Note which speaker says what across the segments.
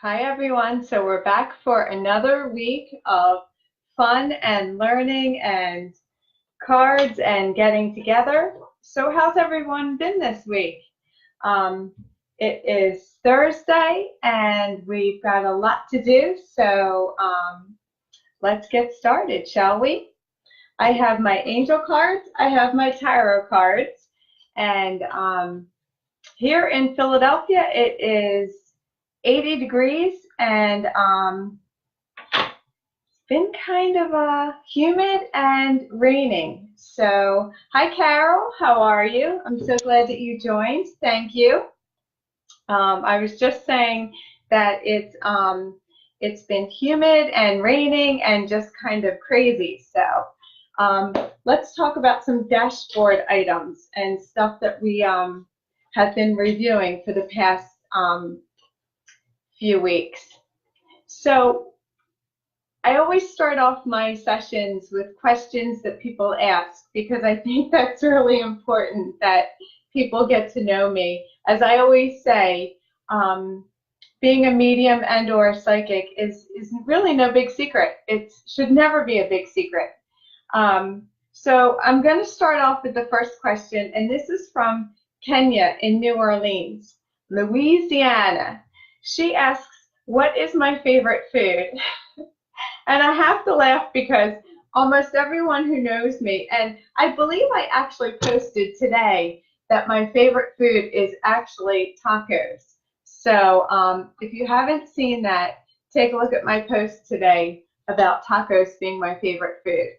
Speaker 1: Hi everyone, so we're back for another week of fun and learning and cards and getting together. So how's everyone been this week? Um, it is Thursday and we've got a lot to do, so let's get started, shall we? I have my angel cards, I have my tarot cards, and here in Philadelphia it is 80 degrees and been kind of humid and raining. So, hi Carol, how are you? I'm so glad that you joined. Thank you. I was just saying that it's been humid and raining and just kind of crazy. So, let's talk about some dashboard items and stuff that we have been reviewing for the past few weeks. So I always start off my sessions with questions that people ask because I think that's really important that people get to know me. As I always say, being a medium and or a psychic is really no big secret. It should never be a big secret. So I'm going to start off with the first question, and this is from Kenya in New Orleans, Louisiana. She asks, what is my favorite food? And I have to laugh because almost everyone who knows me, and I believe I actually posted today that my favorite food is actually tacos. So if you haven't seen that, take a look at my post today about tacos being my favorite food.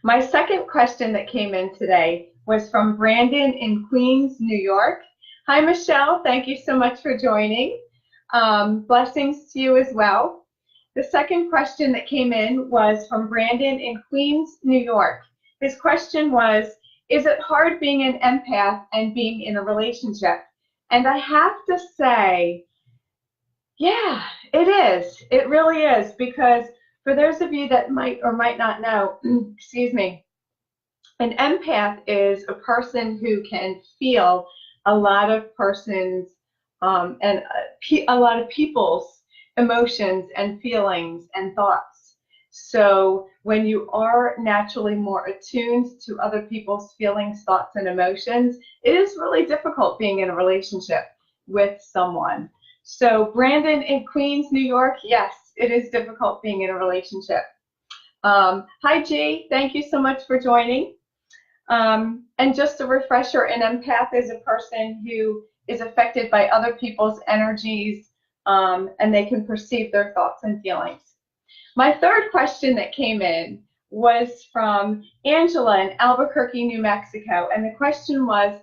Speaker 1: My second question that came in today was from Brandon in Queens, New York. Hi, Michelle. Thank you so much for joining. Blessings to you as well. The second question that came in was from Brandon in Queens, New York. His question was, is it hard being an empath and being in a relationship? And I have to say, yeah, it is. It really is, because for those of you that might or might not know, excuse me, an empath is a person who can feel a lot of persons and a lot of people's emotions and feelings and thoughts. So when you are naturally more attuned to other people's feelings, thoughts, and emotions, it is really difficult being in a relationship with someone. So Brandon in Queens, New York, yes, it is difficult being in a relationship. Hi G, thank you so much for joining. And just a refresher, an empath is a person who is affected by other people's energies, and they can perceive their thoughts and feelings. My third question that came in was from Angela in Albuquerque, New Mexico, and the question was,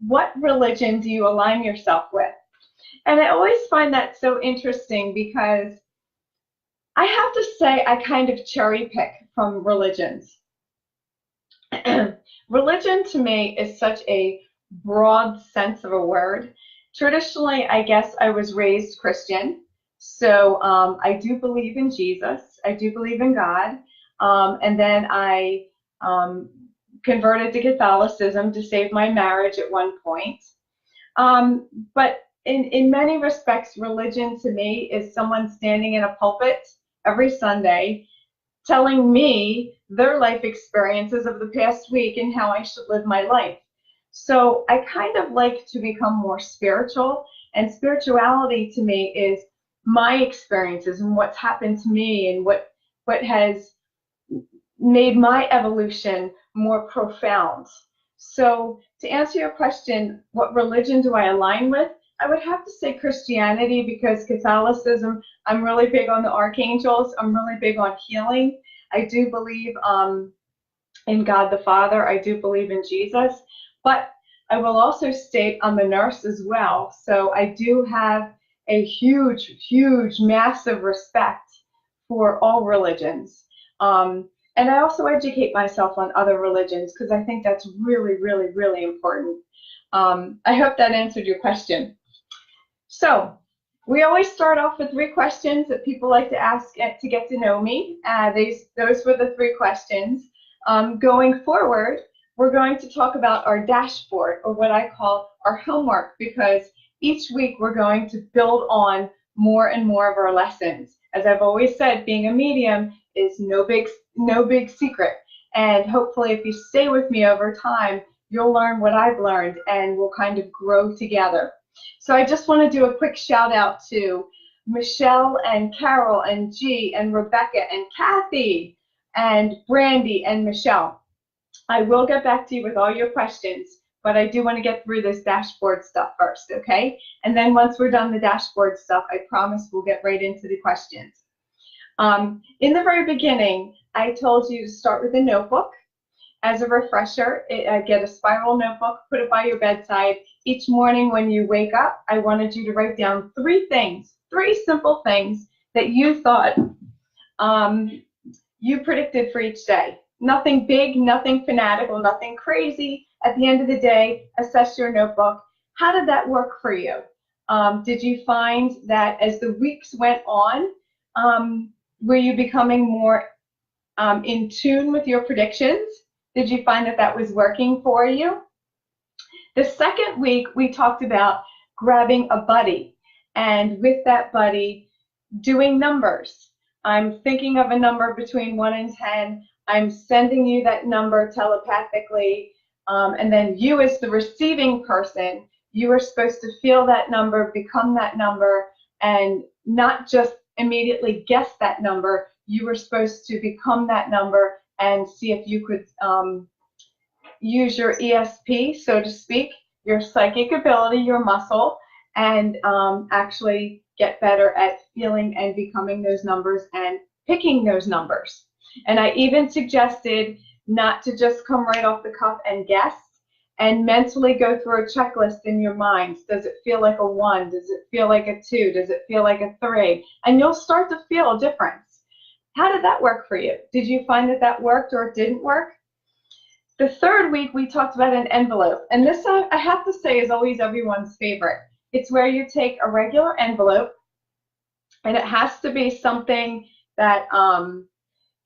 Speaker 1: what religion do you align yourself with? And I always find that so interesting because I have to say I kind of cherry pick from religions. Religion to me is such a broad sense of a word. Traditionally, I guess I was raised Christian, so I do believe in Jesus. I do believe in God, and then I converted to Catholicism to save my marriage at one point. But in many respects, religion to me is someone standing in a pulpit every Sunday telling me their life experiences of the past week and how I should live my life. So I kind of like to become more spiritual, and spirituality to me is my experiences and what's happened to me and what has made my evolution more profound. So to answer your question, what religion do I align with? I would have to say Christianity, because Catholicism, I'm really big on the archangels. I'm really big on healing. I do believe in God the Father. I do believe in Jesus. But I will also state I'm a nurse as well. So I do have a huge, huge, massive respect for all religions. And I also educate myself on other religions because I think that's really, really, really important. I hope that answered your question. So we always start off with 3 questions that people like to ask to get to know me. Those were the 3 questions. Going forward, we're going to talk about our dashboard, or what I call our homework, because each week we're going to build on more and more of our lessons. As I've always said, being a medium is no big secret. And hopefully if you stay with me over time, you'll learn what I've learned and we'll kind of grow together. So I just want to do a quick shout out to Michelle and Carol and G and Rebecca and Kathy and Brandy and Michelle. I will get back to you with all your questions, but I do want to get through this dashboard stuff first, okay? And then once we're done the dashboard stuff, I promise we'll get right into the questions. In the very beginning, I told you to start with a notebook. As a refresher, get a spiral notebook, put it by your bedside. Each morning when you wake up, I wanted you to write down 3 things, 3 simple things that you thought you predicted for each day. Nothing big, nothing fanatical, nothing crazy. At the end of the day, assess your notebook. How did that work for you? Did you find that as the weeks went on, were you becoming more in tune with your predictions? Did you find that that was working for you? The second week, we talked about grabbing a buddy, and with that buddy, doing numbers. I'm thinking of a number between 1 and 10. I'm sending you that number telepathically, and then you as the receiving person, you are supposed to feel that number, become that number, and not just immediately guess that number. You were supposed to become that number and see if you could use your ESP, so to speak, your psychic ability, your muscle, and actually get better at feeling and becoming those numbers and picking those numbers. And I even suggested not to just come right off the cuff and guess, and mentally go through a checklist in your mind. Does it feel like a 1? Does it feel like a 2? Does it feel like a 3? And you'll start to feel a difference. How did that work for you? Did you find that that worked or it didn't work? The third week, we talked about an envelope. And this, I have to say, is always everyone's favorite. It's where you take a regular envelope, and it has to be something that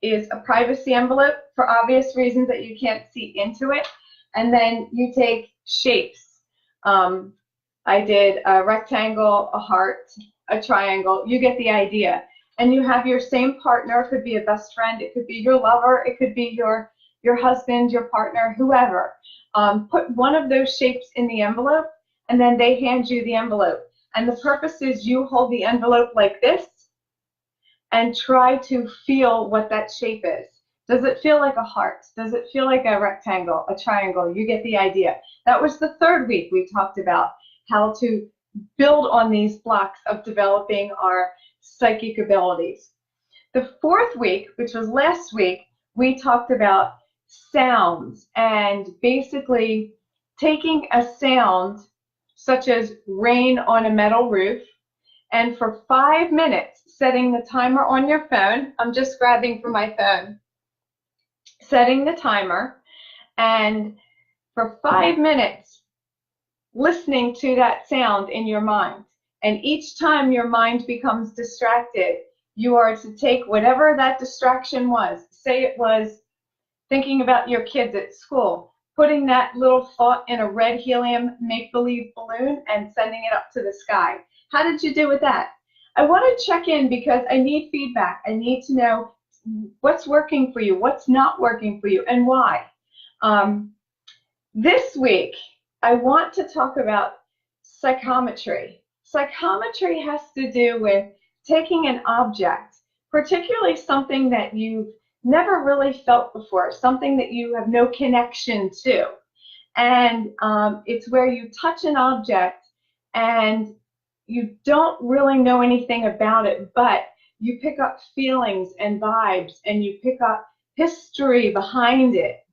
Speaker 1: is a privacy envelope for obvious reasons that you can't see into it. And then you take shapes. I did a rectangle, a heart, a triangle. You get the idea. And you have your same partner. It could be a best friend. It could be your lover. It could be your husband, your partner, whoever. Put one of those shapes in the envelope, and then they hand you the envelope. And the purpose is you hold the envelope like this and try to feel what that shape is. Does it feel like a heart? Does it feel like a rectangle, a triangle? You get the idea. That was the third week. We talked about how to build on these blocks of developing our psychic abilities. The fourth week, which was last week, we talked about sounds and basically taking a sound such as rain on a metal roof, and for 5 minutes setting the timer on your phone. I'm just grabbing from my phone. Setting the timer, and for 5 minutes listening to that sound in your mind. And each time your mind becomes distracted, you are to take whatever that distraction was. Say it was thinking about your kids at school, putting that little thought in a red helium make-believe balloon and sending it up to the sky. How did you do with that? I want to check in because I need feedback. I need to know what's working for you, what's not working for you, and why. This week, I want to talk about psychometry. Psychometry has to do with taking an object, particularly something that you've never really felt before, something that you have no connection to. And it's where you touch an object and you don't really know anything about it, but you pick up feelings and vibes, and you pick up history behind it.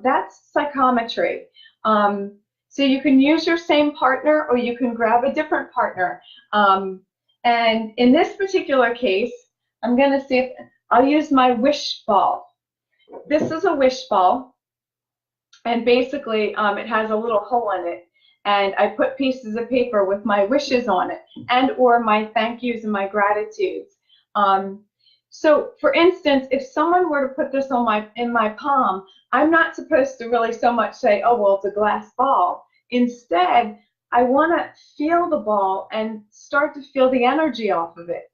Speaker 1: That's psychometry. So you can use your same partner, or you can grab a different partner. And in this particular case, I'm going to see if I'll use my wish ball. This is a wish ball, and basically it has a little hole in it. And I put pieces of paper with my wishes on it, and or my thank yous and my gratitudes. So for instance, if someone were to put this on in my palm, I'm not supposed to really so much say, oh, well, it's a glass ball. Instead, I want to feel the ball and start to feel the energy off of it.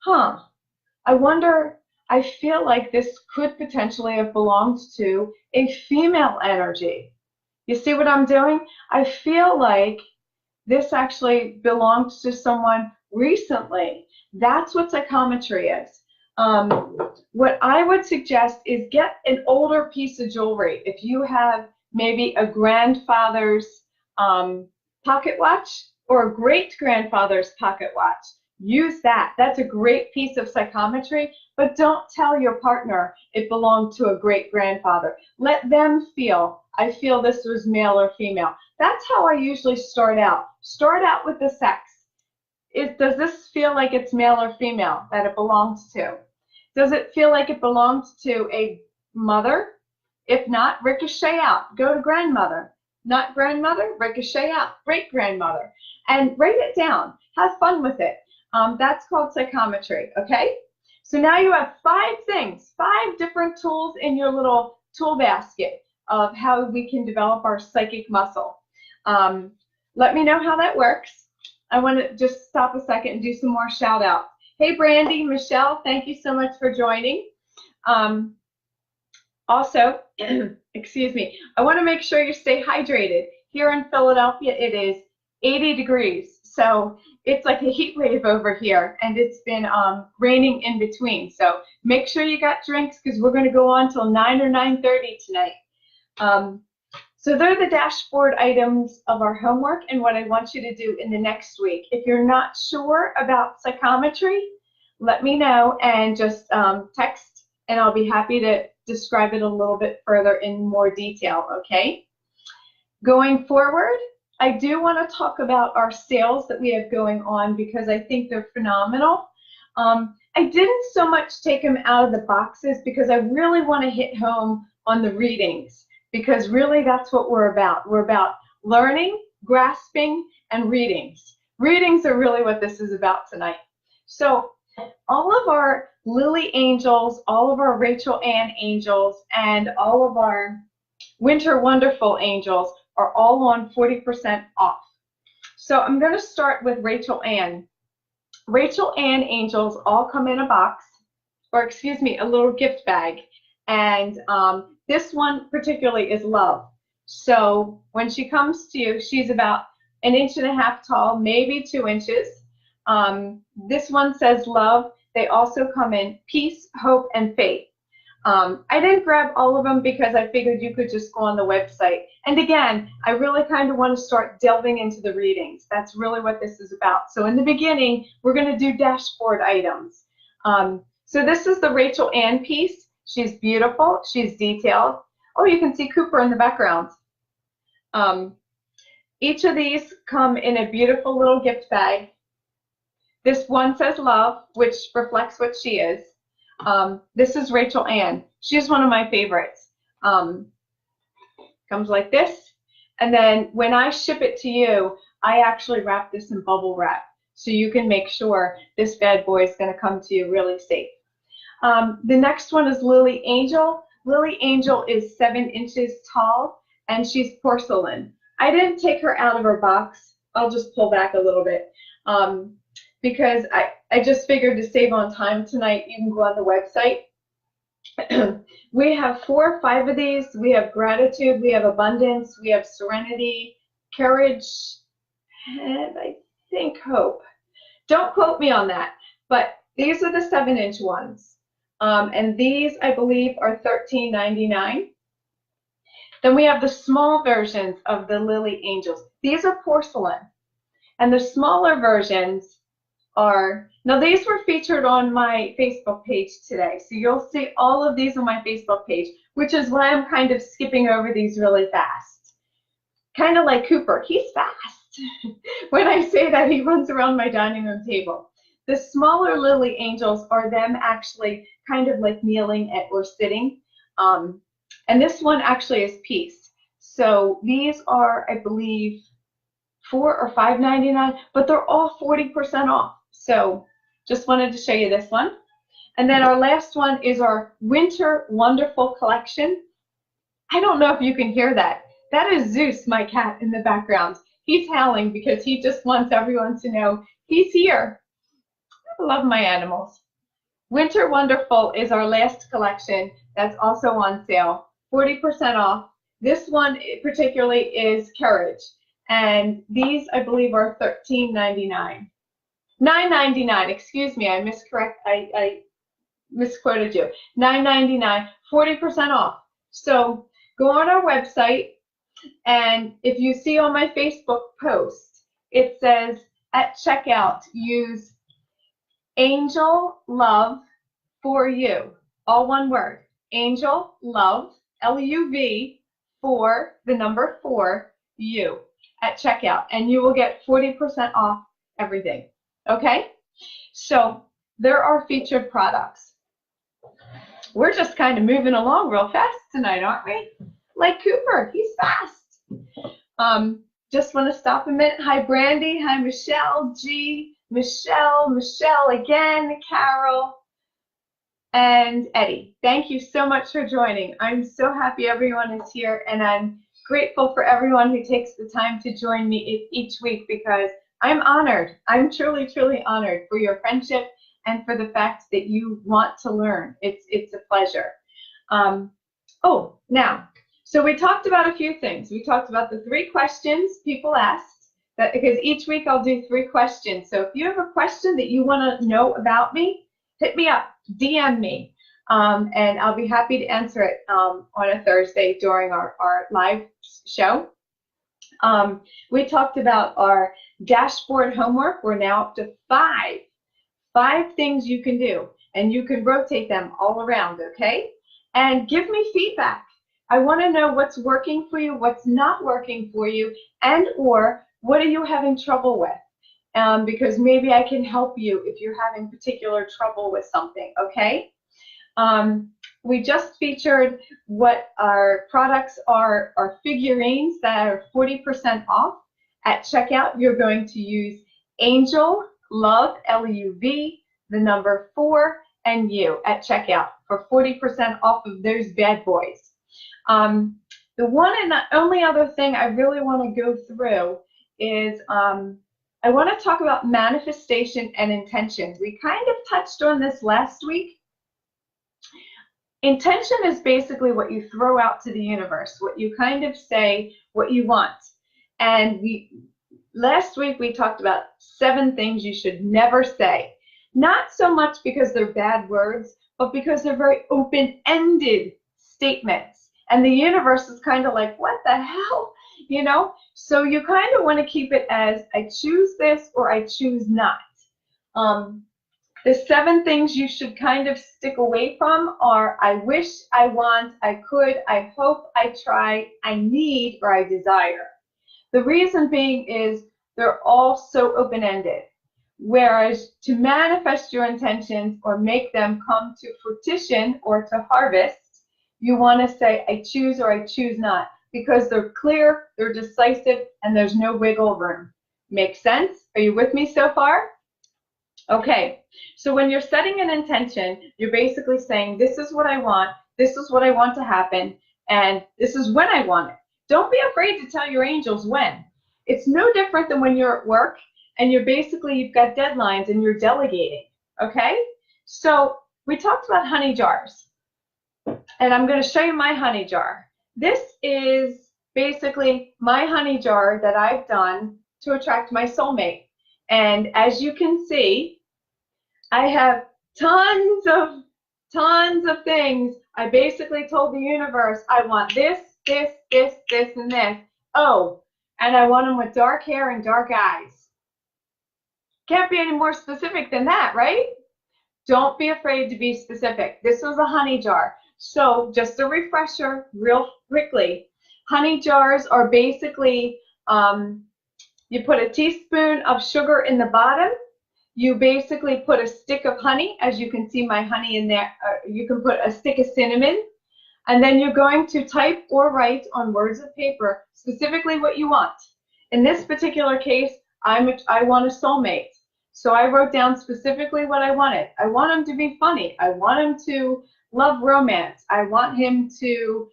Speaker 1: Huh, I wonder, I feel like this could potentially have belonged to a female energy. You see what I'm doing? I feel like this actually belonged to someone recently. That's what psychometry is. What I would suggest is get an older piece of jewelry. If you have maybe a grandfather's pocket watch or a great-grandfather's pocket watch, use that. That's a great piece of psychometry, but don't tell your partner it belonged to a great-grandfather. Let them feel, I feel this was male or female. That's how I usually start out. Start out with the sex. Does this feel like it's male or female that it belongs to? Does it feel like it belongs to a mother? If not, ricochet out. Go to grandmother. Not grandmother, ricochet out. Great-grandmother. And write it down. Have fun with it. That's called psychometry, okay? So now you have 5 things, 5 different tools in your little tool basket of how we can develop our psychic muscle. Let me know how that works. I want to just stop a second and do some more shout outs. Hey, Brandy, Michelle, thank you so much for joining. Also, excuse me, I want to make sure you stay hydrated. Here in Philadelphia, it is 80 degrees. So it's like a heat wave over here, and it's been raining in between. So make sure you got drinks because we're going to go on till 9 or 9:30 tonight. So they're the dashboard items of our homework and what I want you to do in the next week. If you're not sure about psychometry, let me know and just text, and I'll be happy to describe it a little bit further in more detail, okay? Going forward, I do want to talk about our sales that we have going on because I think they're phenomenal. I didn't so much take them out of the boxes because I really want to hit home on the readings, because really that's what we're about. We're about learning, grasping, and readings. Readings are really what this is about tonight. So all of our Lily angels, all of our Rachel Ann angels, and all of our Winter Wonderful angels are all on 40% off. So I'm going to start with Rachel Ann. Rachel Ann angels all come in a box, or excuse me, a little gift bag. And this one particularly is love. So when she comes to you, she's about 1.5 inches tall, maybe 2 inches. This one says love. They also come in peace, hope, and faith. I didn't grab all of them because I figured you could just go on the website. And again, I really kind of want to start delving into the readings. That's really what this is about. So in the beginning, we're going to do dashboard items. So this is the Rachel Ann piece. She's beautiful. She's detailed. Oh, you can see Cooper in the background. Each of these come in a beautiful little gift bag. This one says love, which reflects what she is. This is Rachel Ann. She's one of my favorites. Comes like this. And then when I ship it to you, I actually wrap this in bubble wrap. So you can make sure this bad boy is going to come to you really safe. The next one is Lily Angel. Lily Angel is 7 inches tall, and she's porcelain. I didn't take her out of her box. I'll just pull back a little bit. Because I just figured to save on time tonight, you can go on the website. We have 4 or 5 of these. We have gratitude, we have abundance, we have serenity, courage, and I think hope. Don't quote me on that, but these are the 7-inch ones. And these, I believe, are $13.99. Then we have the small versions of the Lily Angels. These are porcelain. And the smaller versions are, now these were featured on my Facebook page today. So you'll see all of these on my Facebook page, which is why I'm kind of skipping over these really fast. Kind of like Cooper, he's fast. When I say that, he runs around my dining room table. The smaller Lily Angels are them actually kind of like kneeling at or sitting. And this one actually is peace. So these are, I believe, $4 or $5.99, but they're all 40% off. So just wanted to show you this one. And then our last one is our Winter Wonderful collection. I don't know if you can hear that. That is Zeus, my cat, in the background. He's howling because he just wants everyone to know he's here. I love my animals. Winter Wonderful is our last collection that's also on sale, 40% off. This one particularly is Courage, and these I believe are $13.99. $9.99, excuse me, I misquoted you. $9.99, 40% off. So go on our website, and if you see on my Facebook post, it says at checkout, use Angel Love for You, all one word. Angel Love, L-U-V, for the number 4, you, at checkout, and you will get 40% off everything. Okay? So there are featured products. We're just kind of moving along real fast tonight, aren't we? Like Cooper, he's fast. Just want to stop a minute. Hi, Brandy. Hi, Michelle. G. Michelle again. Carol. And Eddie. Thank you so much for joining. I'm so happy everyone is here, and I'm grateful for everyone who takes the time to join me each week, because I'm honored. I'm truly, truly honored for your friendship and for the fact that you want to learn. It's a pleasure. Now, so we talked about a few things. We talked about the 3 questions people asked, because each week I'll do 3 questions. So if you have a question that you want to know about me, hit me up, DM me, and I'll be happy to answer it on a Thursday during our live show. We talked about our dashboard homework. We're now up to 5 things you can do, and you can rotate them all around, okay? And give me feedback. I want to know what's working for you, what's not working for you, and or what are you having trouble with? Because maybe I can help you if you're having particular trouble with something, okay? We just featured what our products are figurines that are 40% off. At checkout, you're going to use Angel Love, L-U-V, the number 4, and you at checkout for 40% off of those bad boys. The one and the only other thing I really want to go through is I want to talk about manifestation and intention. We kind of touched on this last week. Intention is basically what you throw out to the universe, what you kind of say, what you want. And last week we talked about 7 things you should never say. Not so much because they're bad words, but because they're very open-ended statements. And the universe is kind of like, what the hell? You know? So you kind of want to keep it as, I choose this or I choose not. The 7 things you should kind of stick away from are I wish, I want, I could, I hope, I try, I need, or I desire. The reason being is they're all so open-ended. Whereas to manifest your intentions or make them come to fruition or to harvest, you want to say I choose or I choose not, because they're clear, they're decisive, and there's no wiggle room. Make sense? Are you with me so far? Okay, so when you're setting an intention, you're basically saying, this is what I want to happen, and this is when I want it. Don't be afraid to tell your angels when. It's no different than when you're at work and you've got deadlines and you're delegating, okay? So we talked about honey jars, and I'm going to show you my honey jar. This is basically my honey jar that I've done to attract my soulmate. And as you can see, I have tons of things. I basically told the universe, I want this, this, this, this, and this. Oh, and I want them with dark hair and dark eyes. Can't be any more specific than that, right? Don't be afraid to be specific. This was a honey jar. So just a refresher real quickly. Honey jars are basically, you put a teaspoon of sugar in the bottom. You basically put a stick of honey, as you can see my honey in there. You can put a stick of cinnamon. And then you're going to type or write on words of paper specifically what you want. In this particular case, I want a soulmate. So I wrote down specifically what I wanted. I want him to be funny. I want him to love romance. I want him to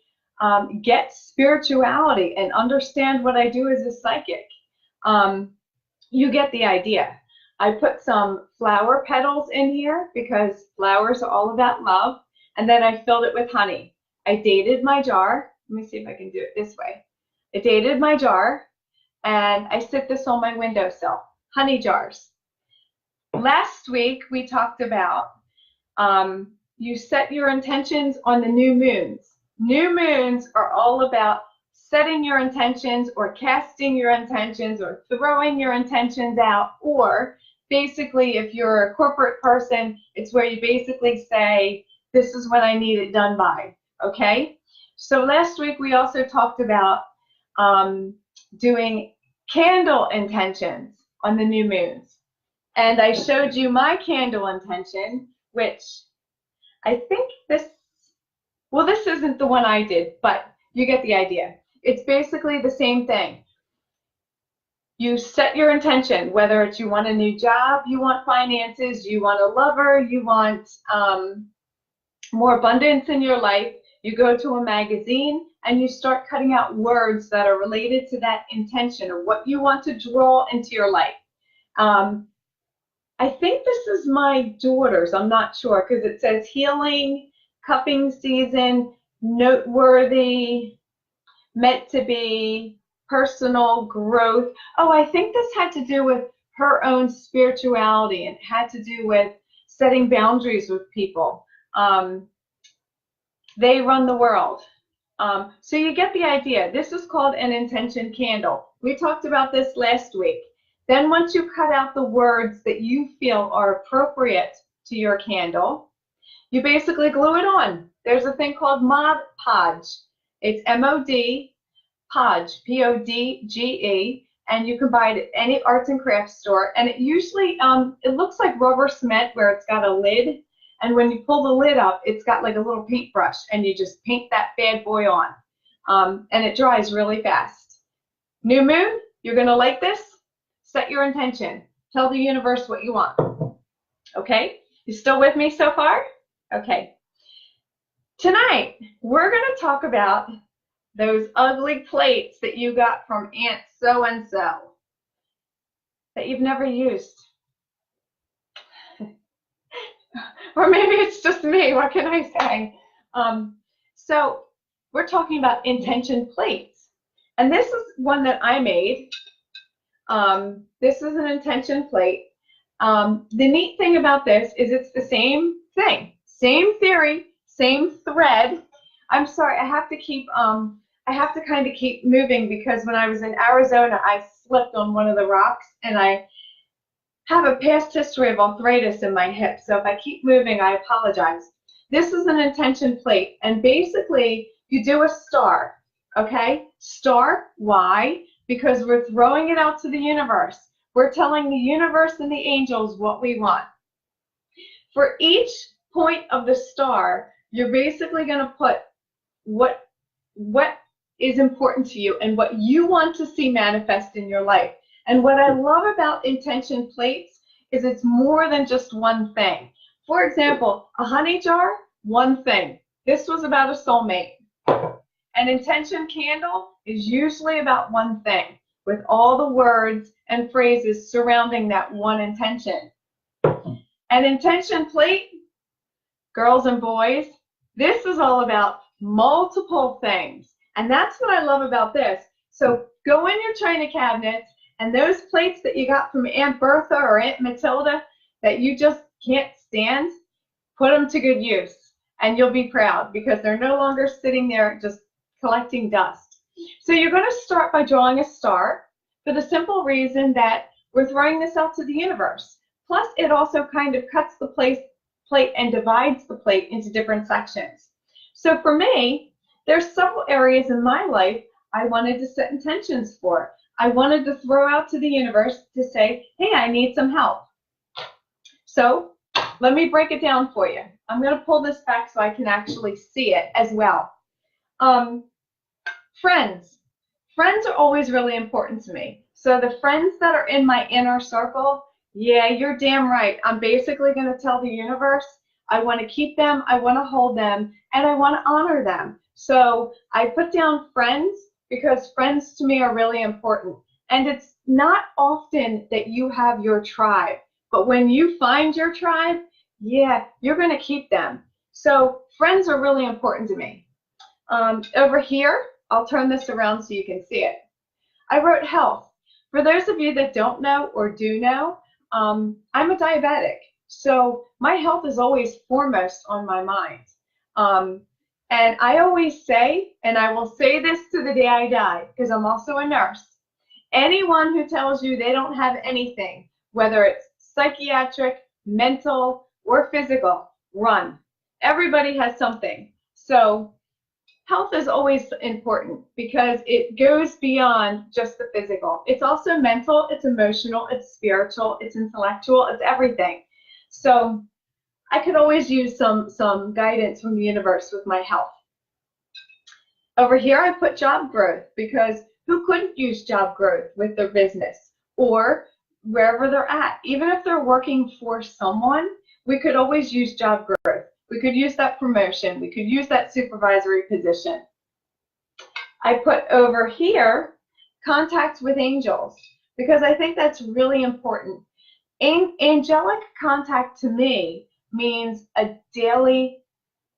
Speaker 1: get spirituality and understand what I do as a psychic. You get the idea. I put some flower petals in here because flowers are all about love. And then I filled it with honey. I dated my jar. Let me see if I can do it this way. I dated my jar and I sit this on my windowsill. Honey jars. Last week we talked about you set your intentions on the new moons. New moons are all about setting your intentions or casting your intentions or throwing your intentions out, or basically if you're a corporate person, it's where you basically say, this is when I need it done by, okay? So last week we also talked about doing candle intentions on the new moons. And I showed you my candle intention, which I think this isn't the one I did, but you get the idea. It's basically the same thing. You set your intention, whether it's you want a new job, you want finances, you want a lover, you want more abundance in your life. You go to a magazine and you start cutting out words that are related to that intention or what you want to draw into your life. I think this is my daughter's, I'm not sure, because it says healing, cupping season, noteworthy, meant to be, personal growth. Oh, I think this had to do with her own spirituality and had to do with setting boundaries with people. They run the world. So you get the idea. This is called an intention candle. We talked about this last week. Then once you cut out the words that you feel are appropriate to your candle, you basically glue it on. There's a thing called Mod Podge. It's M-O-D, Podge, P-O-D-G-E, and you can buy it at any arts and crafts store. And it usually, it looks like rubber cement where it's got a lid. And when you pull the lid up, it's got like a little paintbrush, and you just paint that bad boy on. And it dries really fast. New moon, you're going to like this. Set your intention. Tell the universe what you want. Okay? You still with me so far? Okay. Tonight, we're going to talk about those ugly plates that you got from Aunt So-and-so that you've never used. Or maybe it's just me. What can I say? So we're talking about intention plates. And this is one that I made. This is an intention plate. The neat thing about this is it's the same thing. Same theory, same thread. I'm sorry, I have to kind of keep moving because when I was in Arizona, I slipped on one of the rocks and I have a past history of arthritis in my hip. So if I keep moving, I apologize. This is an intention plate, and basically you do a star, okay? Star, why? Because we're throwing it out to the universe. We're telling the universe and the angels what we want. For each point of the star, you're basically going to put what is important to you and what you want to see manifest in your life. And what I love about intention plates is it's more than just one thing. For example, a honey jar, one thing. This was about a soulmate. An intention candle is usually about one thing, with all the words and phrases surrounding that one intention. An intention plate, girls and boys, this is all about multiple things. And that's what I love about this. So go in your china cabinets, and those plates that you got from Aunt Bertha or Aunt Matilda that you just can't stand, put them to good use. And you'll be proud because they're no longer sitting there just collecting dust. So you're going to start by drawing a star for the simple reason that we're throwing this out to the universe. Plus, it also kind of cuts the plate and divides the plate into different sections. So for me, there's several areas in my life I wanted to set intentions for. I wanted to throw out to the universe to say, hey, I need some help. So let me break it down for you. I'm going to pull this back so I can actually see it as well. Friends. Friends are always really important to me. So the friends that are in my inner circle, yeah, you're damn right. I'm basically going to tell the universe I want to keep them, I want to hold them, and I want to honor them. So I put down friends because friends to me are really important. And it's not often that you have your tribe, but when you find your tribe, yeah, you're going to keep them. So friends are really important to me. Over here, I'll turn this around so you can see it. I wrote health. For those of you that don't know or do know, I'm a diabetic. So my health is always foremost on my mind. And I always say, and I will say this to the day I die, because I'm also a nurse, anyone who tells you they don't have anything, whether it's psychiatric, mental, or physical, run. Everybody has something. So health is always important because it goes beyond just the physical. It's also mental, it's emotional, it's spiritual, it's intellectual, it's everything. So I could always use some guidance from the universe with my health. Over here I put job growth because who couldn't use job growth with their business or wherever they're at? Even if they're working for someone, we could always use job growth. We could use that promotion. We could use that supervisory position. I put over here contact with angels because I think that's really important. Angelic contact to me means a daily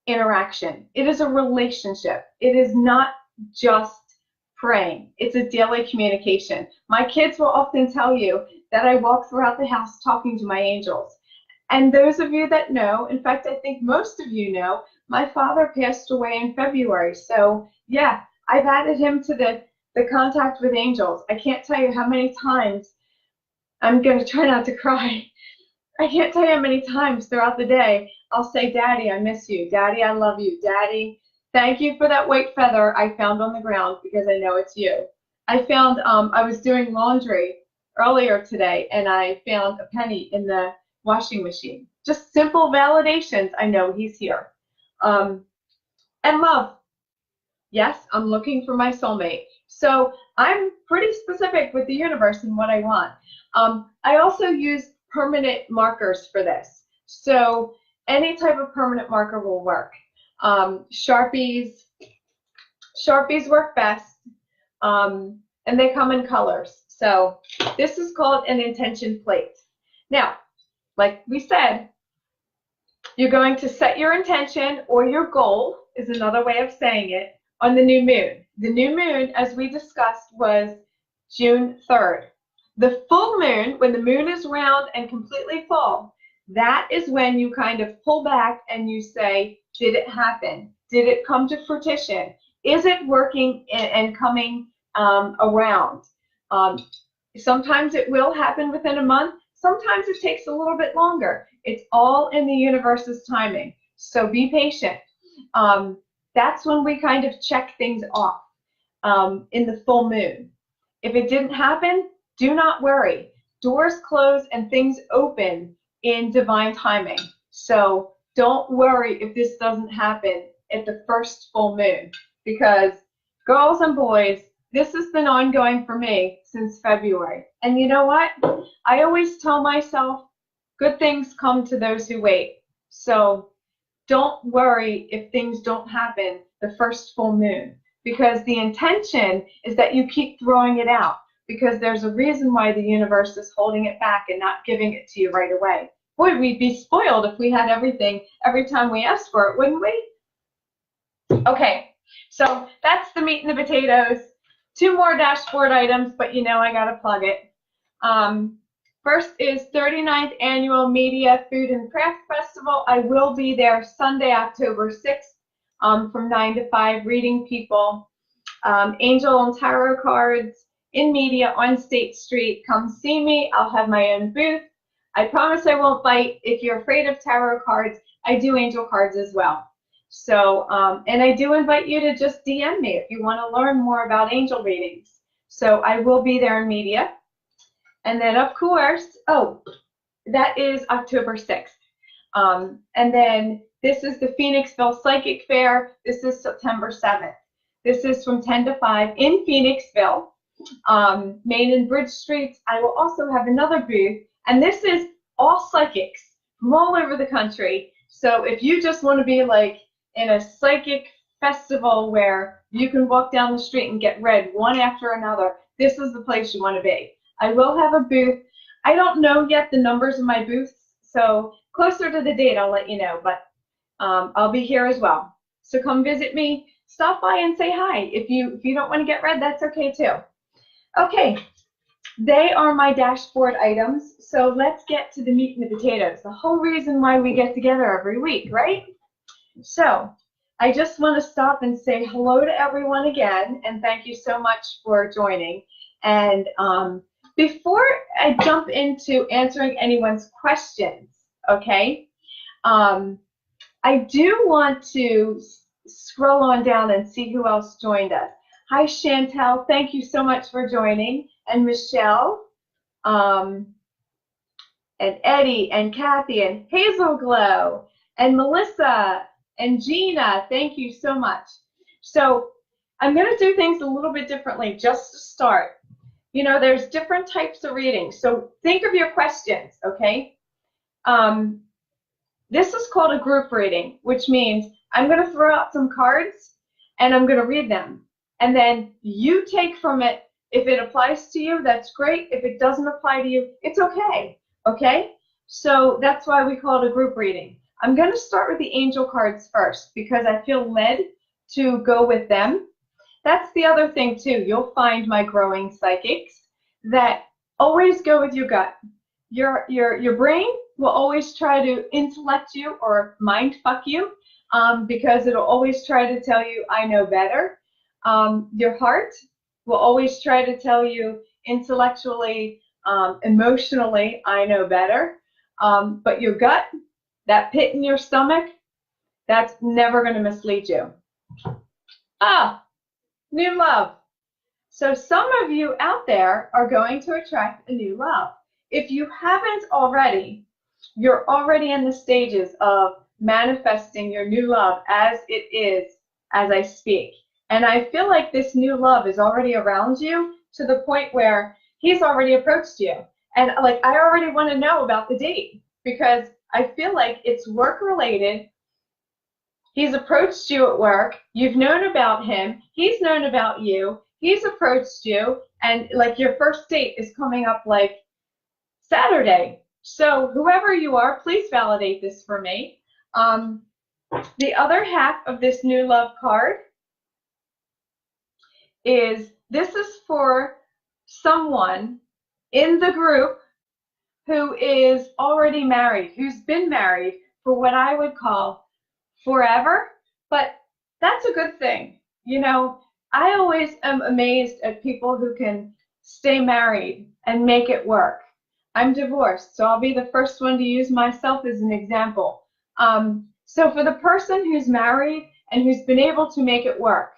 Speaker 1: interaction. It is a relationship. It is not just praying. It's a daily communication. My kids will often tell you that I walk throughout the house talking to my angels. And those of you that know, in fact, I think most of you know, my father passed away in February. So yeah, I've added him to the contact with angels. I can't tell you how many times, I'm going to try not to cry. I can't tell you how many times throughout the day I'll say, Daddy, I miss you. Daddy, I love you. Daddy, thank you for that white feather I found on the ground because I know it's you. I found, I was doing laundry earlier today and I found a penny in the washing machine. Just simple validations. I know he's here. And love. Yes, I'm looking for my soulmate. So I'm pretty specific with the universe and what I want. I also use permanent markers for this. So any type of permanent marker will work. Sharpies work best, and they come in colors. So this is called an intention plate. Now, like we said, you're going to set your intention or your goal is another way of saying it on the new moon. The new moon, as we discussed, was June 3rd. The full moon, when the moon is round and completely full, that is when you kind of pull back and you say, did it happen? Did it come to fruition? Is it working and coming around? Sometimes it will happen within a month. Sometimes it takes a little bit longer. It's all in the universe's timing. So be patient. That's when we kind of check things off in the full moon. If it didn't happen, do not worry. Doors close and things open in divine timing. So don't worry if this doesn't happen at the first full moon, because girls and boys, this has been ongoing for me since February. And you know what? I always tell myself, good things come to those who wait. So don't worry if things don't happen the first full moon, because the intention is that you keep throwing it out, because there's a reason why the universe is holding it back and not giving it to you right away. Boy, we'd be spoiled if we had everything every time we asked for it, wouldn't we? Okay, so that's the meat and the potatoes. 2 more dashboard items, but you know I gotta plug it. First is 39th Annual Media Food and Craft Festival. I will be there Sunday, October 6th from 9 to 5, reading people. Angel and Tarot cards in media on State Street. Come see me. I'll have my own booth. I promise I won't bite. If you're afraid of tarot cards, I do angel cards as well. So, and I do invite you to just DM me if you want to learn more about angel readings. So I will be there in media. And then, of course, oh, that is October 6th. And then this is the Phoenixville Psychic Fair. This is September 7th. This is from 10 to 5 in Phoenixville, Main and Bridge Streets. I will also have another booth, and this is all psychics from all over the country. So if you just want to be like in a psychic festival where you can walk down the street and get read one after another, this is the place you want to be. I will have a booth. I don't know yet the numbers of my booths, so closer to the date I'll let you know, but I'll be here as well. So come visit me, stop by and say hi. If you don't want to get read, that's okay too. Okay, they are my dashboard items, so let's get to the meat and the potatoes, the whole reason why we get together every week, right? So I just want to stop and say hello to everyone again, and thank you so much for joining. And before I jump into answering anyone's questions, okay, I do want to scroll on down and see who else joined us. Hi, Chantel. Thank you so much for joining. And Michelle, and Eddie, and Kathy, and Hazel Glow, and Melissa, and Gina. Thank you so much. So I'm going to do things a little bit differently just to start. You know, there's different types of readings. So think of your questions, okay? This is called a group reading, which means I'm going to throw out some cards and I'm going to read them. And then you take from it, if it applies to you, that's great. If it doesn't apply to you, it's okay. Okay? So that's why we call it a group reading. I'm going to start with the angel cards first because I feel led to go with them. That's the other thing too. You'll find my growing psychics that always go with your gut. Your brain will always try to intellect you or mind fuck you because it'll always try to tell you, I know better. Your heart will always try to tell you intellectually, emotionally, I know better. But your gut, that pit in your stomach, that's never going to mislead you. New love. So some of you out there are going to attract a new love. If you haven't already, you're already in the stages of manifesting your new love as it is as I speak. And I feel like this new love is already around you to the point where he's already approached you. And like, I already want to know about the date because I feel like it's work related. He's approached you at work. You've known about him. He's known about you. He's approached you. And like your first date is coming up like Saturday. So whoever you are, please validate this for me. The other half of this new love card is, this is for someone in the group who is already married, who's been married for what I would call forever, but that's a good thing. You know, I always am amazed at people who can stay married and make it work. I'm divorced, so I'll be the first one to use myself as an example. So for the person who's married and who's been able to make it work,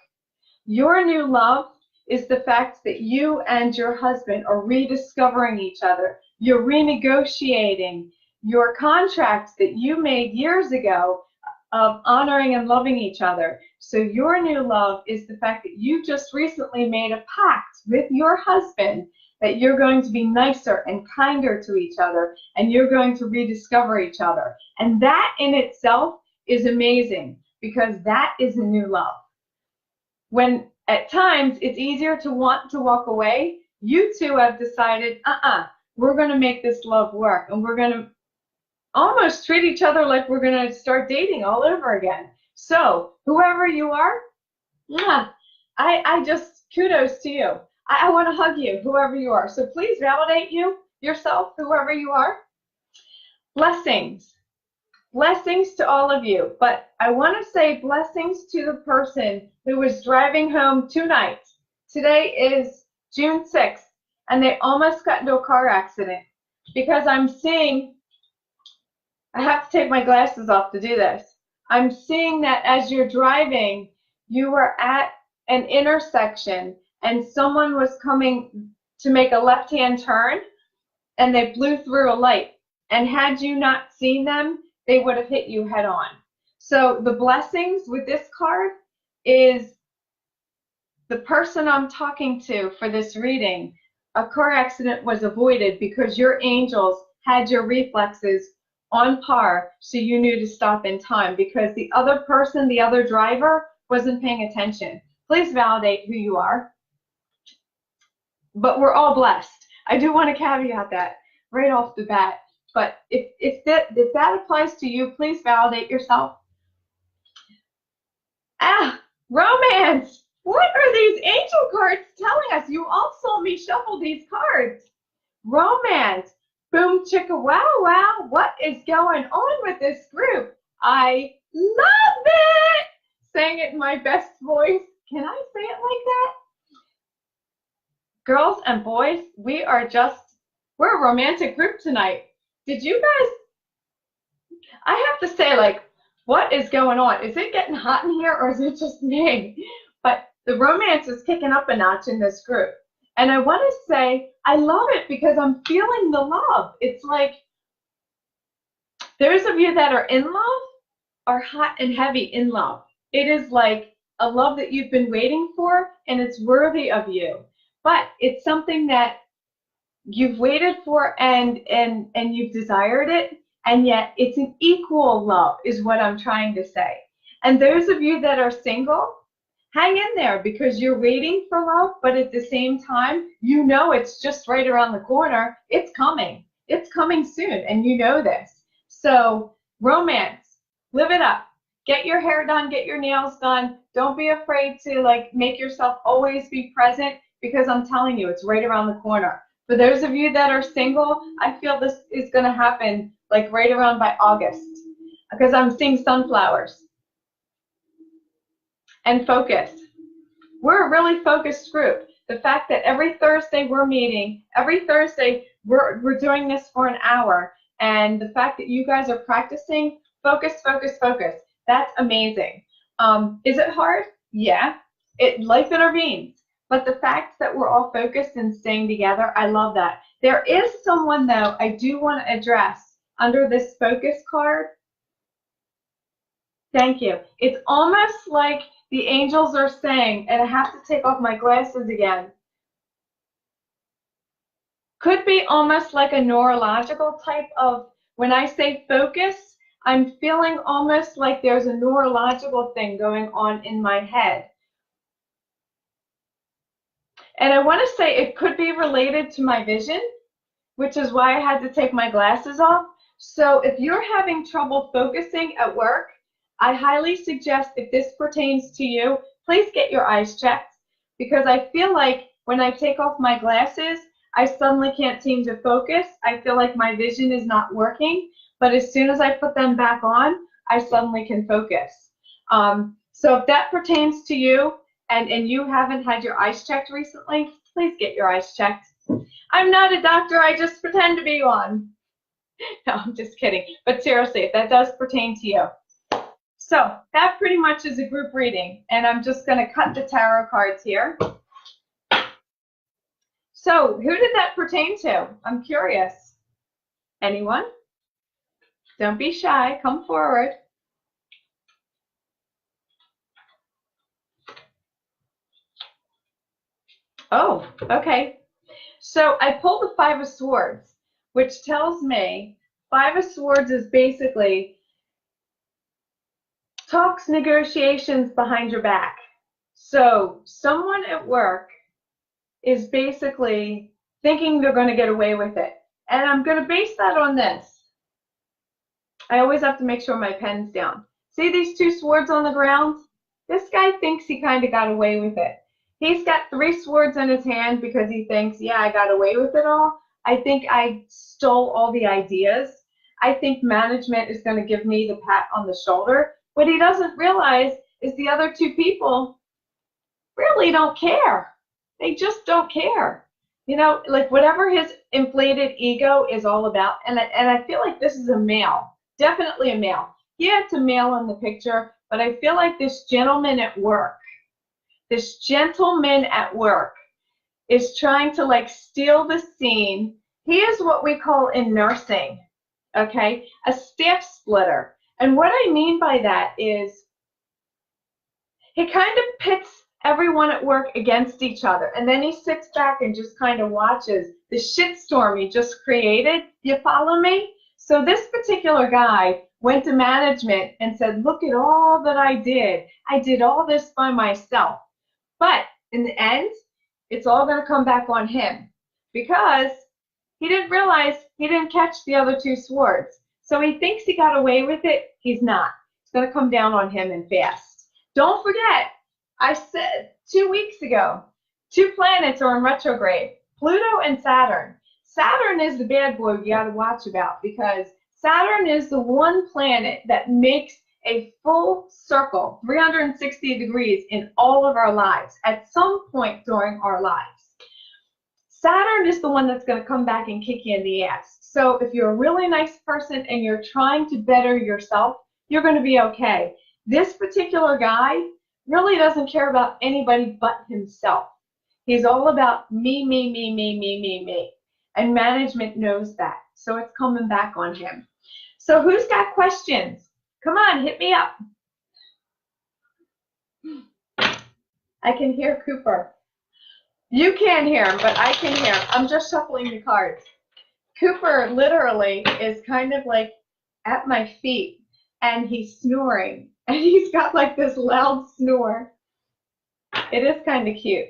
Speaker 1: your new love is the fact that you and your husband are rediscovering each other. You're renegotiating your contracts that you made years ago of honoring and loving each other. So your new love is the fact that you just recently made a pact with your husband that you're going to be nicer and kinder to each other, and you're going to rediscover each other. And that in itself is amazing because that is a new love. When at times it's easier to want to walk away, you two have decided, we're going to make this love work, and we're going to almost treat each other like we're going to start dating all over again. So whoever you are, I just kudos to you. I want to hug you, whoever you are. So please validate yourself, whoever you are. Blessings. Blessings to all of you. But I want to say blessings to the person who was driving home tonight. Today is June 6th, and they almost got into a car accident because I'm seeing, I have to take my glasses off to do this. I'm seeing that as you're driving, you were at an intersection and someone was coming to make a left-hand turn and they blew through a light. And had you not seen them, they would have hit you head on. So the blessings with this card is the person I'm talking to for this reading, a car accident was avoided because your angels had your reflexes on par, so you knew to stop in time because the other person, the other driver, wasn't paying attention. Please validate who you are. But we're all blessed. I do want to caveat that right off the bat. But if that applies to you, please validate yourself. Ah, romance. What are these angel cards telling us? You all saw me shuffle these cards. Romance. Boom chicka wow wow. What is going on with this group? I love it. Saying it in my best voice. Can I say it like that? Girls and boys, we're a romantic group tonight. Did you guys, I have to say, like, what is going on? Is it getting hot in here or is it just me? But the romance is kicking up a notch in this group. And I want to say, I love it because I'm feeling the love. It's like, those of you that are in love are hot and heavy in love. It is like a love that you've been waiting for and it's worthy of you. But it's something that you've waited for and you've desired it, and yet it's an equal love is what I'm trying to say. And those of you that are single, hang in there because you're waiting for love, but at the same time, you know it's just right around the corner. It's coming. It's coming soon, and you know this. So romance, live it up. Get your hair done, get your nails done. Don't be afraid to like make yourself always be present because I'm telling you, it's right around the corner. For those of you that are single, I feel this is going to happen like right around by August because I'm seeing sunflowers. And focus. We're a really focused group. The fact that every Thursday we're meeting, every Thursday we're doing this for an hour, and the fact that you guys are practicing, focus, focus, focus. That's amazing. Is it hard? Yeah. Life intervenes. But the fact that we're all focused and staying together, I love that. There is someone, though, I do want to address under this focus card. Thank you. It's almost like the angels are saying, and I have to take off my glasses again. Could be almost like a neurological type of, when I say focus, I'm feeling almost like there's a neurological thing going on in my head. And I want to say it could be related to my vision, which is why I had to take my glasses off. So if you're having trouble focusing at work, I highly suggest if this pertains to you, please get your eyes checked because I feel like when I take off my glasses, I suddenly can't seem to focus. I feel like my vision is not working, but as soon as I put them back on, I suddenly can focus. So if that pertains to you, and you haven't had your eyes checked recently, please get your eyes checked. I'm not a doctor, I just pretend to be one. No, I'm just kidding. But seriously, if that does pertain to you. So that pretty much is a group reading, and I'm just going to cut the tarot cards here. So who did that pertain to? I'm curious. Anyone? Don't be shy, come forward. Oh, okay. So I pulled the Five of Swords, which tells me Five of Swords is basically talks, negotiations behind your back. So someone at work is basically thinking they're going to get away with it. And I'm going to base that on this. I always have to make sure my pen's down. See these two swords on the ground? This guy thinks he kind of got away with it. He's got 3 swords in his hand because he thinks, yeah, I got away with it all. I think I stole all the ideas. I think management is going to give me the pat on the shoulder. What he doesn't realize is the other 2 people really don't care. They just don't care. You know, like whatever his inflated ego is all about. And I feel like this is a male, definitely a male. Yeah, it's a male in the picture, but I feel like this gentleman at work is trying to like steal the scene. He is what we call in nursing, okay, a staff splitter. And what I mean by that is he kind of pits everyone at work against each other, and then he sits back and just kind of watches the shitstorm he just created. You follow me? So this particular guy went to management and said, look at all that I did. I did all this by myself. But in the end, it's all going to come back on him. because he didn't realize he didn't catch the other two swords. So he thinks he got away with it. He's not. It's going to come down on him and fast. Don't forget, I said 2 weeks ago, 2 planets are in retrograde, Pluto and Saturn. Saturn is the bad boy you got to watch about, because Saturn is the one planet that makes a full circle, 360 degrees in all of our lives at some point during our lives. Saturn is the one that's going to come back and kick you in the ass. So if you're a really nice person and you're trying to better yourself, you're going to be okay. This particular guy really doesn't care about anybody but himself. He's all about me, me, me, me, me, me, me. And management knows that. So it's coming back on him. So who's got questions? Come on, hit me up. I can hear Cooper. You can't hear him, but I can hear him. I'm just shuffling the cards. Cooper literally is kind of like at my feet, and he's snoring. And he's got like this loud snore. It is kind of cute.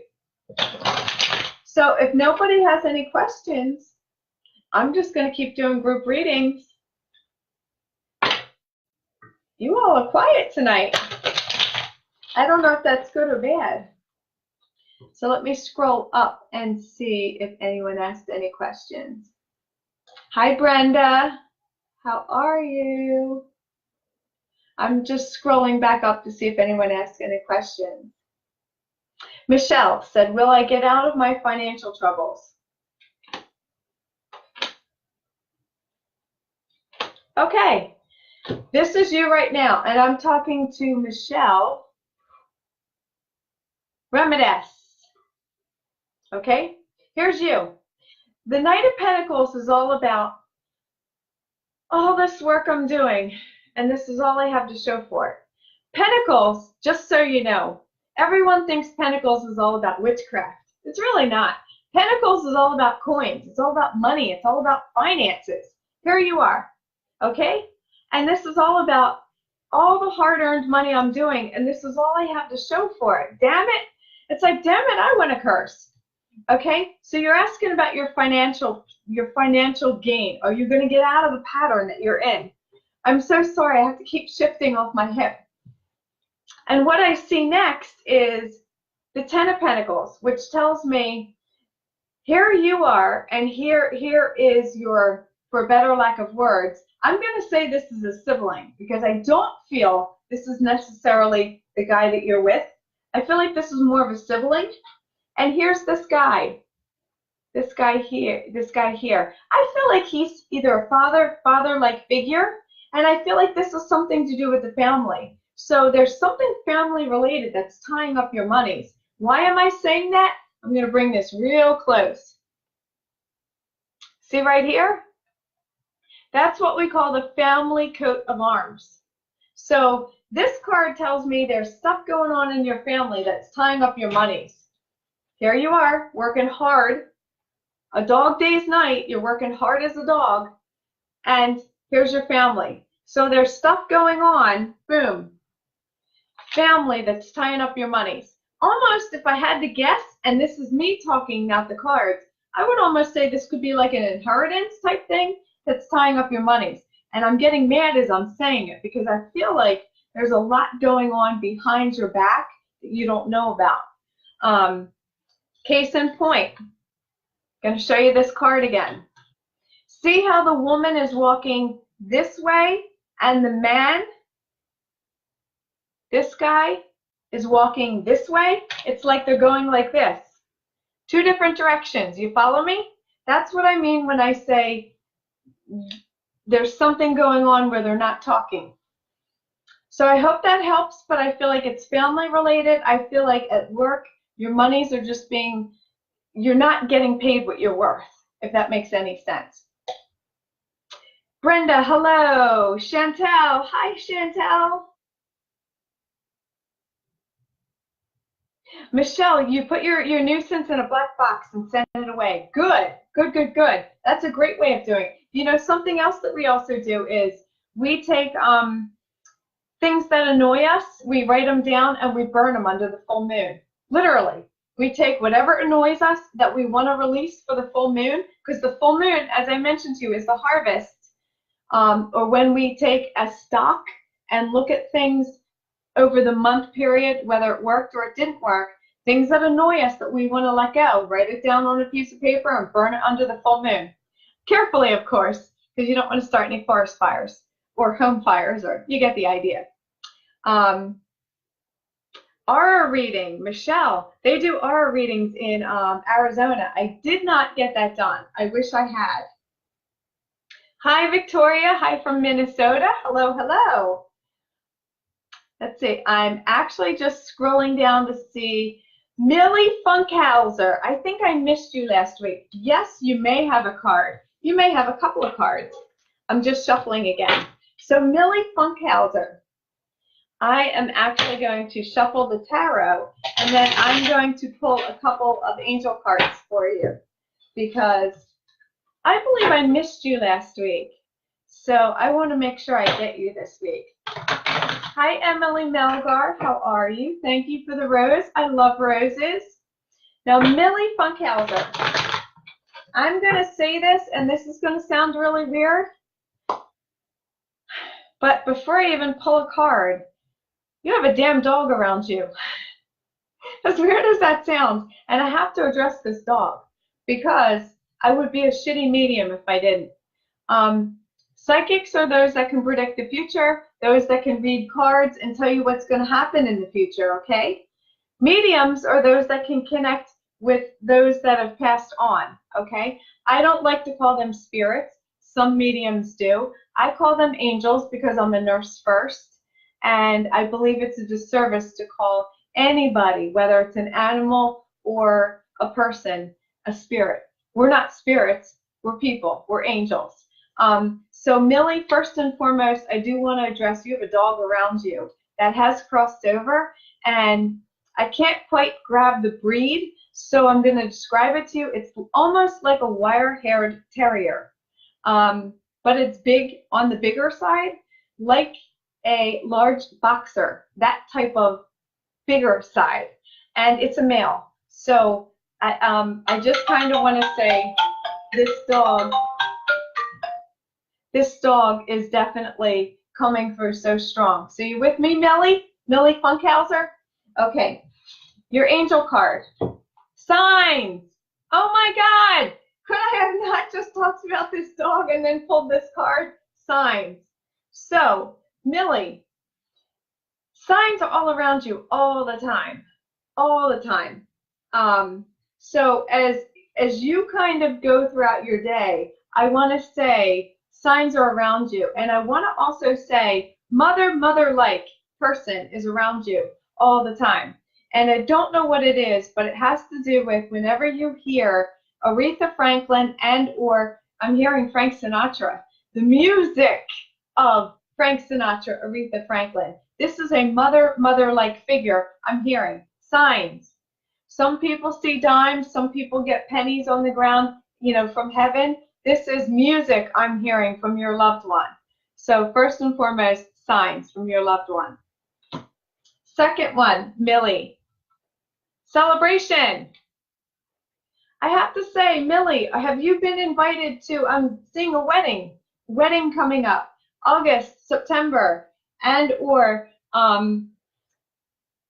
Speaker 1: So if nobody has any questions, I'm just going to keep doing group readings. You all are quiet tonight. I don't know if that's good or bad. So let me scroll up and see if anyone asked any questions. Hi, Brenda. How are you? I'm just scrolling back up to see if anyone asked any questions. Michelle said, will I get out of my financial troubles? Okay, this is you right now, and I'm talking to Michelle Remedies. Okay, here's you. The Knight of Pentacles is all about all this work I'm doing, and this is all I have to show for it. Pentacles, just so you know, everyone thinks Pentacles is all about witchcraft. It's really not. Pentacles is all about coins. It's all about money. It's all about finances. Here you are, okay? And this is all about all the hard-earned money I'm doing, and this is all I have to show for it. Damn it. It's like, damn it, I want to curse. Okay, so you're asking about your financial gain. Are you going to get out of the pattern that you're in? I'm so sorry, I have to keep shifting off my hip. And what I see next is the Ten of Pentacles, which tells me here you are, and here is your, for better lack of words, I'm going to say this is a sibling, because I don't feel this is necessarily the guy that you're with. I feel like this is more of a sibling. And here's this guy here. I feel like he's either a father-like figure, and I feel like this is something to do with the family. So there's something family related that's tying up your monies. Why am I saying that? I'm going to bring this real close. See right here? That's what we call the family coat of arms. So this card tells me there's stuff going on in your family that's tying up your monies. Here you are, working hard. A dog day's night, you're working hard as a dog, and here's your family. So there's stuff going on, boom. Family that's tying up your monies. Almost, if I had to guess, and this is me talking, not the cards, I would almost say this could be like an inheritance type thing that's tying up your monies. And I'm getting mad as I'm saying it, because I feel like there's a lot going on behind your back that you don't know about. Case in point, I'm going to show you this card again. See how the woman is walking this way and the man, this guy, is walking this way? It's like they're going like this. 2 different directions. You follow me? That's what I mean when I say there's something going on where they're not talking. So I hope that helps, but I feel like it's family related. I feel like at work, your monies are just being, you're not getting paid what you're worth, if that makes any sense. Brenda, hello. Chantel, hi Chantel. Michelle, you put your nuisance in a black box and send it away. Good, good, good, good. That's a great way of doing it. You know, something else that we also do is we take things that annoy us, we write them down, and we burn them under the full moon. Literally. We take whatever annoys us that we want to release for the full moon, because the full moon, as I mentioned to you, is the harvest. Or when we take a stock and look at things over the month period, whether it worked or it didn't work, things that annoy us that we want to let go, write it down on a piece of paper and burn it under the full moon. Carefully, of course, because you don't want to start any forest fires or home fires, or you get the idea. Aura reading, Michelle, they do aura readings in Arizona. I did not get that done. I wish I had. Hi, Victoria. Hi from Minnesota. Hello, hello. Let's see. I'm actually just scrolling down to see Millie Funkhauser. I think I missed you last week. Yes, you may have a card. You may have a couple of cards. I'm just shuffling again. So Millie Funkhauser, I am actually going to shuffle the tarot, and then I'm going to pull a couple of angel cards for you, because I believe I missed you last week. So I want to make sure I get you this week. Hi, Emily Melgar. How are you? Thank you for the rose. I love roses. Now, Millie Funkhauser. I'm going to say this, and this is going to sound really weird. But before I even pull a card, you have a damn dog around you. As weird as that sounds, and I have to address this dog, because I would be a shitty medium if I didn't. Psychics are those that can predict the future, those that can read cards and tell you what's going to happen in the future, okay? Mediums are those that can connect with those that have passed on, okay? I don't like to call them spirits. Some mediums do. I call them angels because I'm a nurse first, and I believe it's a disservice to call anybody, whether it's an animal or a person, a spirit. We're not spirits. We're people. We're angels. So Millie, first and foremost, I do want to address you have a dog around you that has crossed over, and I can't quite grab the breed, so I'm going to describe it to you. It's almost like a wire-haired terrier, but it's big on the bigger side, like a large boxer, that type of bigger side, and it's a male. So I just kind of want to say this dog is definitely coming through so strong. So you with me, Millie? Millie Funkhauser? Okay. Your angel card. Signs. Oh my God. Could I have not just talked about this dog and then pulled this card? Signs. So, Millie, signs are all around you all the time. All the time. So as you kind of go throughout your day, I want to say signs are around you. And I want to also say mother-like person is around you all the time. And I don't know what it is, but it has to do with whenever you hear Aretha Franklin and or I'm hearing Frank Sinatra, the music of Frank Sinatra, Aretha Franklin. This is a mother-like figure I'm hearing. Signs. Some people see dimes, some people get pennies on the ground, you know, from heaven. This is music I'm hearing from your loved one. So first and foremost, signs from your loved one. Second one, Millie. Celebration. I have to say, Millie, have you been invited to, I'm seeing a wedding coming up, August, September, and or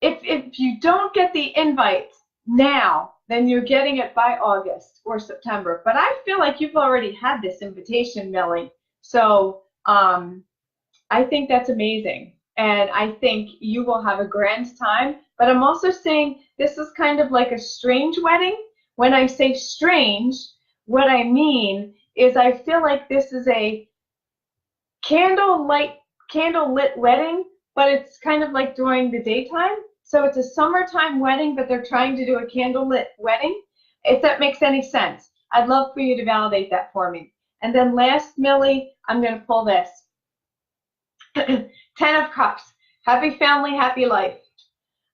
Speaker 1: if you don't get the invite now, then you're getting it by August or September. But I feel like you've already had this invitation, Millie. So I think that's amazing. And I think you will have a grand time. But I'm also saying this is kind of like a strange wedding. When I say strange, what I mean is I feel like this is a candlelit wedding, but it's kind of like during the daytime. So it's a summertime wedding, but they're trying to do a candlelit wedding, if that makes any sense. I'd love for you to validate that for me. And then last, Millie, I'm going to pull this. 10 of Cups. Happy family, happy life.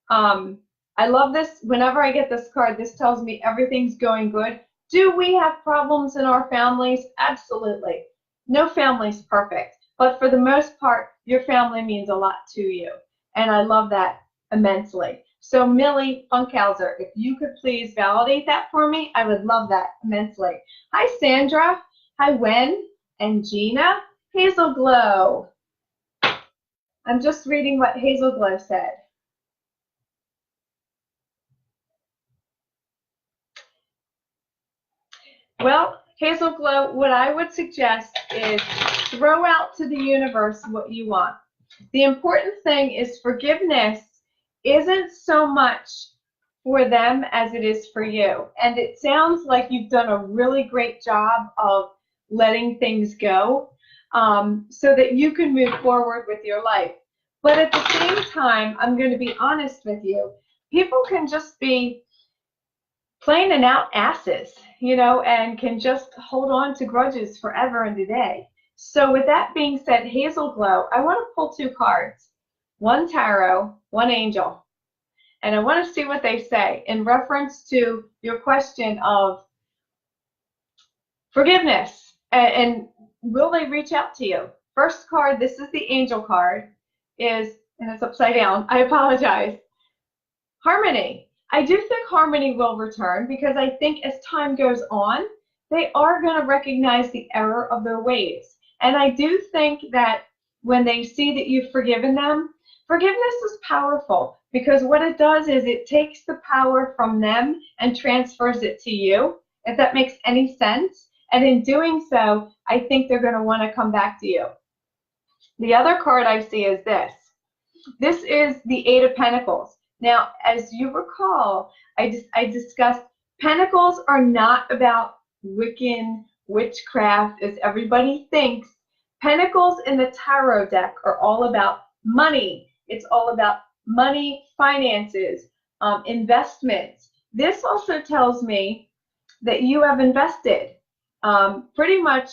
Speaker 1: I love this. Whenever I get this card, this tells me everything's going good. Do we have problems in our families? Absolutely. No family's perfect. But for the most part, your family means a lot to you. And I love that immensely. So Millie Funkhauser, if you could please validate that for me, I would love that immensely. Hi, Sandra. Hi, Wen and Gina. Hazel Glow. I'm just reading what Hazel Glow said. Well, Hazel Glow, what I would suggest is throw out to the universe what you want. The important thing is forgiveness isn't so much for them as it is for you. And it sounds like you've done a really great job of letting things go so that you can move forward with your life. But at the same time, I'm going to be honest with you, people can just be plain and out asses, you know, and can just hold on to grudges forever and a day. So with that being said, Hazel Glow, I want to pull 2 cards, 1 tarot, 1 angel. And I want to see what they say in reference to your question of forgiveness and will they reach out to you? First card, this is the angel card, and it's upside down. I apologize. Harmony. I do think harmony will return because I think as time goes on, they are going to recognize the error of their ways. And I do think that when they see that you've forgiven them, forgiveness is powerful because what it does is it takes the power from them and transfers it to you, if that makes any sense. And in doing so, I think they're going to want to come back to you. The other card I see is this. This is the 8 of Pentacles. Now, as you recall, I discussed Pentacles are not about Wiccan witchcraft as everybody thinks. Pentacles in the tarot deck are all about money. It's all about money, finances, investments. This also tells me that you have invested. Pretty much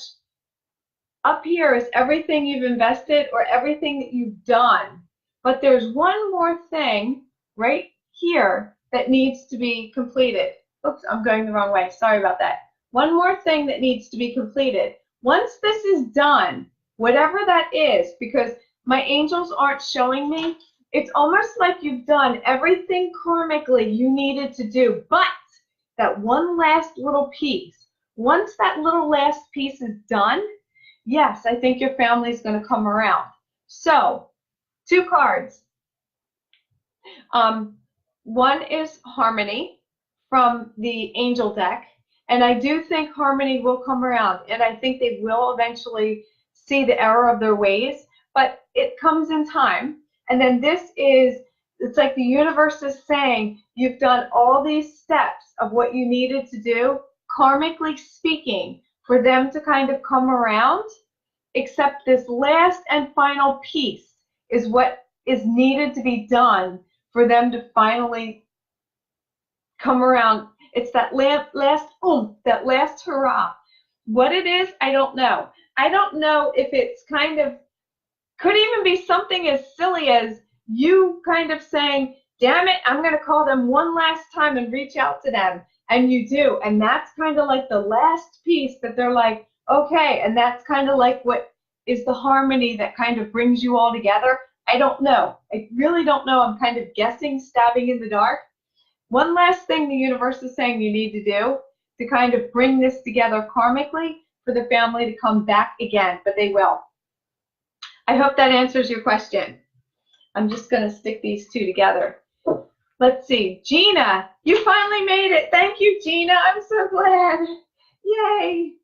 Speaker 1: up here is everything you've invested or everything that you've done. But there's one more thing right here that needs to be completed. Oops, I'm going the wrong way. Sorry about that. One more thing that needs to be completed. Once this is done, whatever that is, because my angels aren't showing me, it's almost like you've done everything karmically you needed to do, but that one last little piece, once that little last piece is done, yes, I think your family is going to come around. So, 2 cards. One is harmony from the angel deck, and I do think harmony will come around, and I think they will eventually see the error of their ways, but it comes in time. And then this is, it's like the universe is saying, you've done all these steps of what you needed to do, karmically speaking, for them to kind of come around, except this last and final piece is what is needed to be done for them to finally come around. It's that last oomph, that last hurrah. What it is, I don't know. I don't know if it's kind of, could even be something as silly as you kind of saying, damn it, I'm going to call them one last time and reach out to them. And you do. And that's kind of like the last piece that they're like, okay. And that's kind of like what is the harmony that kind of brings you all together. I don't know. I really don't know. I'm kind of guessing, stabbing in the dark. One last thing the universe is saying you need to do to kind of bring this together karmically for the family to come back again, but they will. I hope that answers your question. I'm just going to stick these 2 together. Let's see. Gina, you finally made it. Thank you, Gina. I'm so glad. Yay.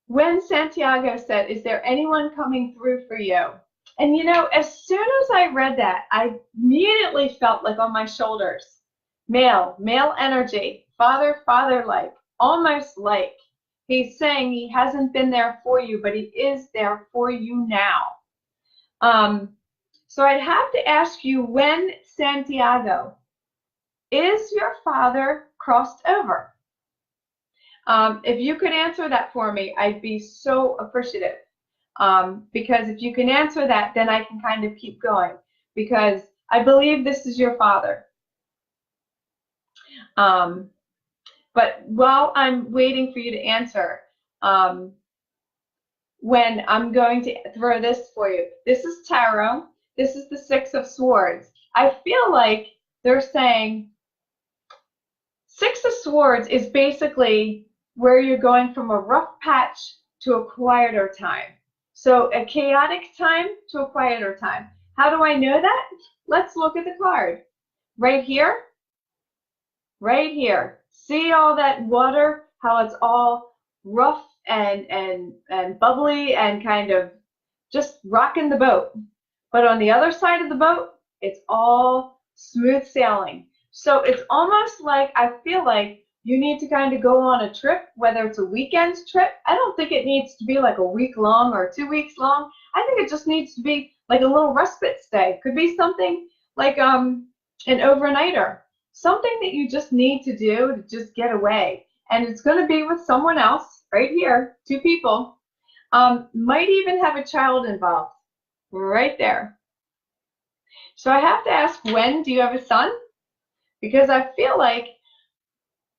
Speaker 1: When Santiago said, is there anyone coming through for you? And you know, as soon as I read that, I immediately felt like on my shoulders, male energy, father-like, almost like he's saying he hasn't been there for you, but he is there for you now. So I'd have to ask you, when Santiago, is your father crossed over? If you could answer that for me, I'd be so appreciative. Because if you can answer that, then I can kind of keep going. Because I believe this is your father. But while I'm waiting for you to answer, when I'm going to throw this for you. This is tarot. This is the Six of Swords. I feel like they're saying Six of Swords is basically where you're going from a rough patch to a quieter time. So a chaotic time to a quieter time. How do I know that? Let's look at the card. Right here, right here. See all that water, how it's all rough and bubbly and kind of just rocking the boat. But on the other side of the boat, it's all smooth sailing. So it's almost like I feel like you need to kind of go on a trip, whether it's a weekend trip. I don't think it needs to be like a week long or 2 weeks long. I think it just needs to be like a little respite stay. Could be something like an overnighter. Something that you just need to do to just get away. And it's going to be with someone else right here, 2 people. Might even have a child involved right there. So I have to ask, when do you have a son? Because I feel like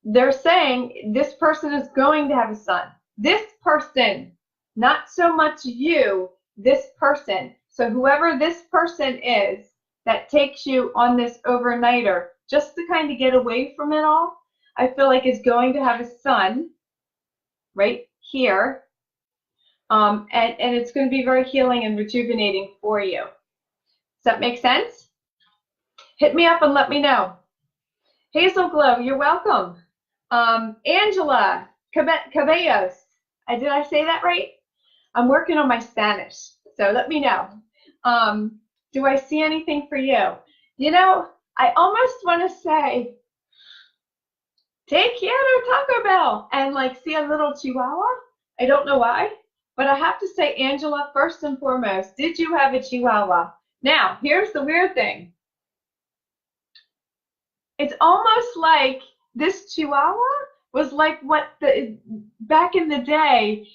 Speaker 1: they're saying this person is going to have a son. This person, not so much you, this person. So whoever this person is that takes you on this overnighter, just to kind of get away from it all, I feel like is going to have a son right here. And it's going to be very healing and rejuvenating for you. Does that make sense? Hit me up and let me know. Hazel Glow, you're welcome. Angela Cabellos, did I say that right? I'm working on my Spanish, so let me know. Do I see anything for you? You know, I almost want to say, take Quiero Taco Bell and like see a little chihuahua. I don't know why, but I have to say, Angela, first and foremost, did you have a chihuahua? Now, here's the weird thing. It's almost like this chihuahua was like what back in the day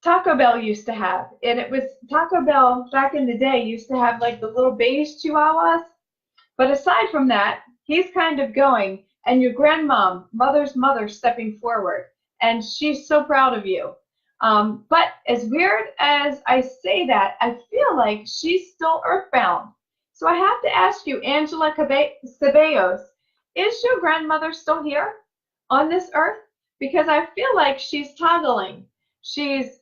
Speaker 1: Taco Bell used to have. And it was Taco Bell back in the day used to have like the little beige chihuahuas. But aside from that, he's kind of going, and your grandmom, mother's mother, stepping forward. And she's so proud of you. But as weird as I say that, I feel like she's still earthbound. So I have to ask you, Angela Ceballos, is your grandmother still here on this earth? Because I feel like she's toggling. She's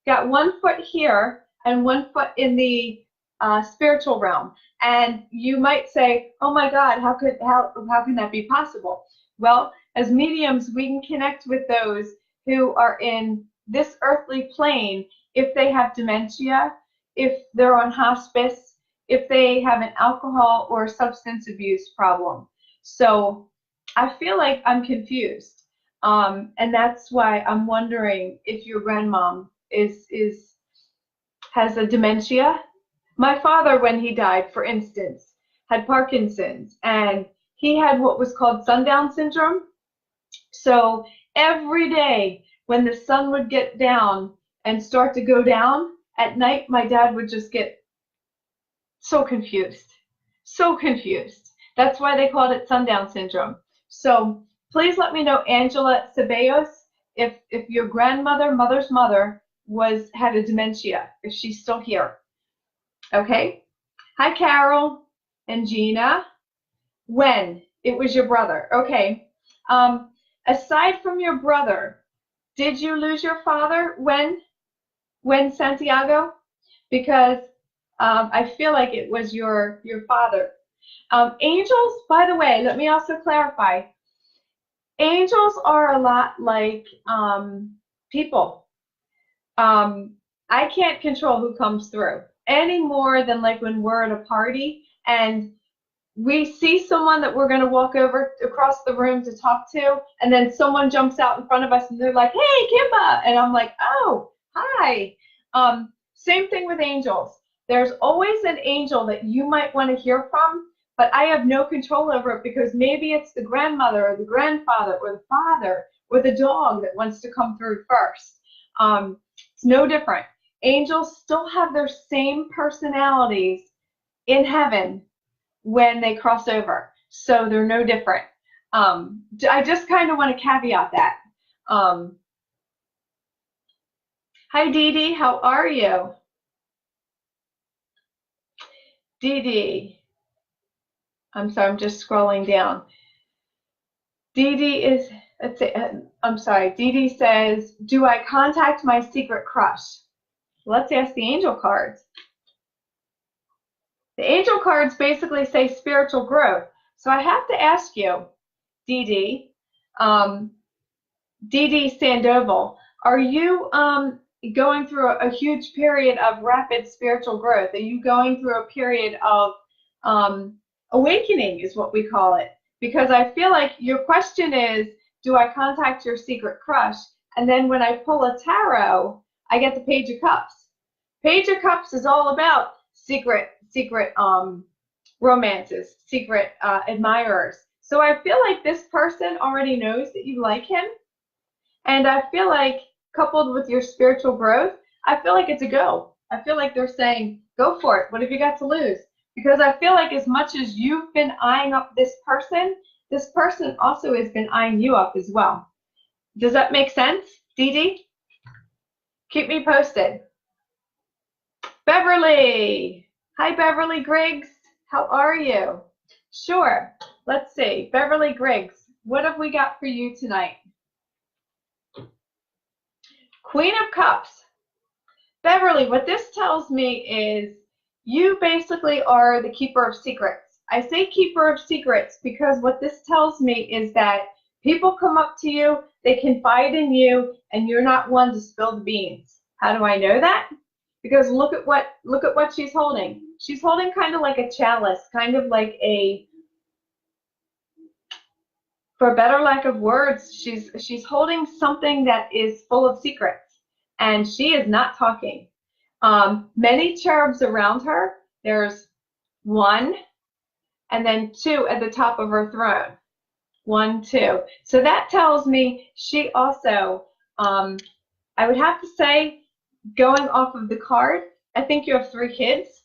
Speaker 1: got 1 foot here and 1 foot in the spiritual realm. And you might say, oh my God, how can that be possible? Well, as mediums, we can connect with those who are in this earthly plane if they have dementia, if they're on hospice, if they have an alcohol or substance abuse problem. So I feel like I'm confused. And that's why I'm wondering if your grandmom has a dementia. My father, when he died, for instance, had Parkinson's, and he had what was called sundown syndrome. So every day when the sun would get down and start to go down at night, my dad would just get so confused. So confused. That's why they called it sundown syndrome. So please let me know, Angela Ceballos, if your grandmother, mother's mother, had a dementia, if she's still here. Okay? Hi, Carol and Gina. When? It was your brother. Okay. Aside from your brother, did you lose your father when Santiago? Because I feel like it was your father. Angels, by the way, let me also clarify. Angels are a lot like people. I can't control who comes through any more than like when we're at a party and we see someone that we're going to walk over across the room to talk to, and then someone jumps out in front of us and they're like, hey, Kimba, and I'm like, oh, hi. Same thing with angels. There's always an angel that you might want to hear from, but I have no control over it because maybe it's the grandmother or the grandfather or the father or the dog that wants to come through first. It's no different. Angels still have their same personalities in heaven when they cross over, so they're no different. I just kind of want to caveat that. Hi, Dee Dee, how are you? Dee Dee. I'm sorry, I'm just scrolling down. Dee Dee is, let's say, I'm sorry, Dee Dee says, do I contact my secret crush? Let's ask the angel cards. The angel cards basically say spiritual growth. So I have to ask you, Dee Dee, Dee Dee Sandoval, are you going through a huge period of rapid spiritual growth? Are you going through a period of awakening is what we call it? Because I feel like your question is, do I contact your secret crush? And then when I pull a tarot, I get the Page of Cups. Page of Cups is all about secret romances, secret admirers. So I feel like this person already knows that you like him. And I feel like coupled with your spiritual growth, I feel like it's a go. I feel like they're saying, go for it. What have you got to lose? Because I feel like as much as you've been eyeing up this person also has been eyeing you up as well. Does that make sense, Dee Dee? Keep me posted. Beverly. Hi, Beverly Griggs. How are you? Sure. Let's see. Beverly Griggs, what have we got for you tonight? Queen of Cups. Beverly, what this tells me is you basically are the keeper of secrets. I say keeper of secrets because what this tells me is that people come up to you, they confide in you, and you're not one to spill the beans. How do I know that? Because look at what she's holding. She's holding kind of like a chalice, kind of like a, for better lack of words, she's holding something that is full of secrets, and she is not talking. Many cherubs around her. There's one, and then two at the top of her throne. 1, 2. So that tells me she also, I would have to say, going off of the card, I think you have 3 kids.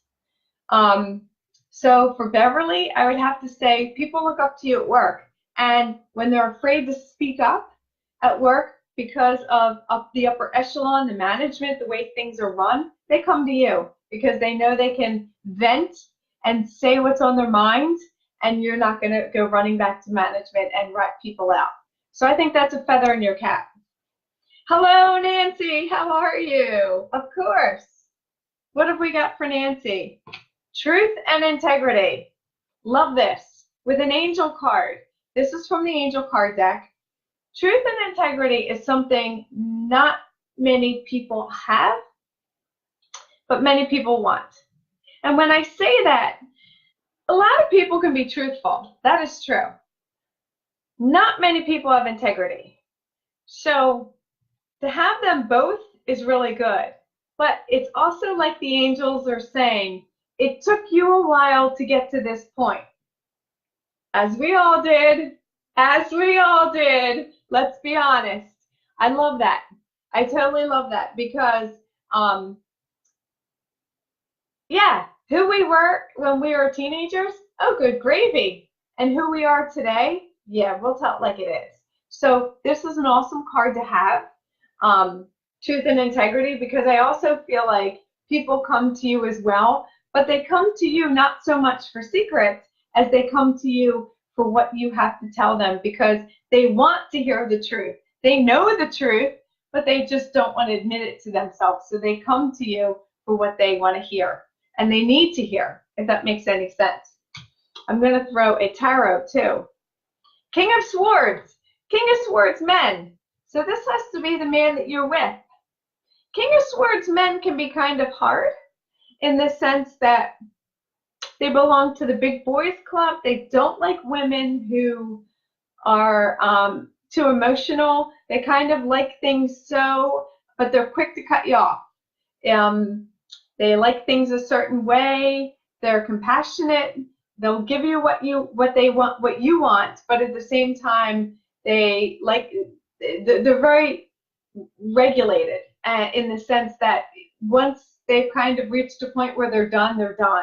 Speaker 1: So for Beverly, I would have to say people look up to you at work. And when they're afraid to speak up at work because of the upper echelon, the management, the way things are run, they come to you because they know they can vent and say what's on their minds, and you're not going to go running back to management and rat people out. So I think that's a feather in your cap. Hello, Nancy. How are you? Of course. What have we got for Nancy? Truth and integrity. Love this. With an angel card. This is from the angel card deck. Truth and integrity is something not many people have, but many people want. And when I say that, a lot of people can be truthful. That is true. Not many people have integrity. So to have them both is really good. But it's also like the angels are saying, it took you a while to get to this point. As we all did. As we all did. Let's be honest. I love that. I totally love that because, yeah, who we were when we were teenagers, oh, good gravy. And who we are today, yeah, we'll tell it like it is. So this is an awesome card to have, truth and integrity, because I also feel like people come to you as well, but they come to you not so much for secrets as they come to you for what you have to tell them, because they want to hear the truth. They know the truth, but they just don't want to admit it to themselves. So they come to you for what they want to hear. And they need to hear, if that makes any sense. I'm going to throw a tarot too. King of Swords. King of Swords men. So this has to be the man that you're with. King of Swords men can be kind of hard in the sense that they belong to the big boys club. They don't like women who are too emotional. They kind of like things so, but they're quick to cut you off. They like things a certain way. They're compassionate. They'll give you what you want, but at the same time, they're very regulated in the sense that once they've kind of reached a point where they're done, they're done.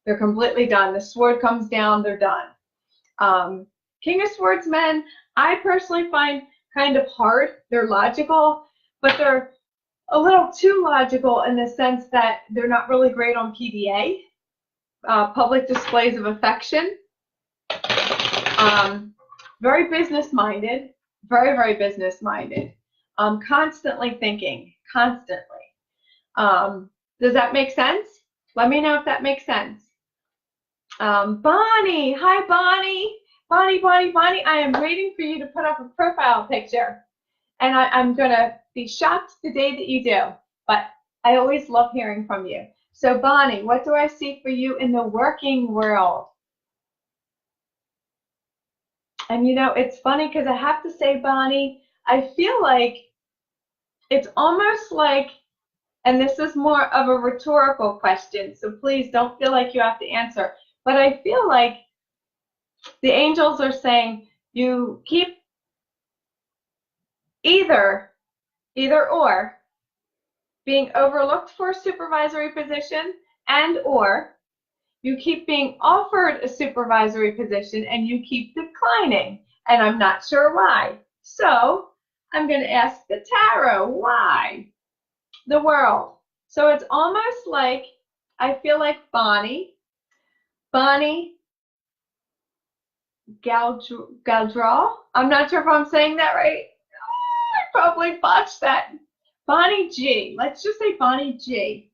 Speaker 1: They're completely done. The sword comes down, they're done. King of Swords men, I personally find kind of hard. They're logical, but they're a little too logical in the sense that they're not really great on PDA. public displays of affection, very business-minded, very, very business-minded, constantly thinking, constantly. Does that make sense? Let me know if that makes sense. Bonnie, hi Bonnie. Bonnie, I am waiting for you to put up a profile picture. And I'm going to be shocked the day that you do. But I always love hearing from you. So Bonnie, what do I see for you in the working world? And you know, it's funny because I have to say, Bonnie, I feel like it's almost like, and this is more of a rhetorical question, so please don't feel like you have to answer. But I feel like the angels are saying you keep either or being overlooked for a supervisory position, and or you keep being offered a supervisory position and you keep declining. And I'm not sure why. So I'm going to ask the tarot, why? The world. So it's almost like, I feel like Bonnie Galdral. I'm not sure if I'm saying that right. Oh, I probably botched that. Bonnie G. Let's just say Bonnie G.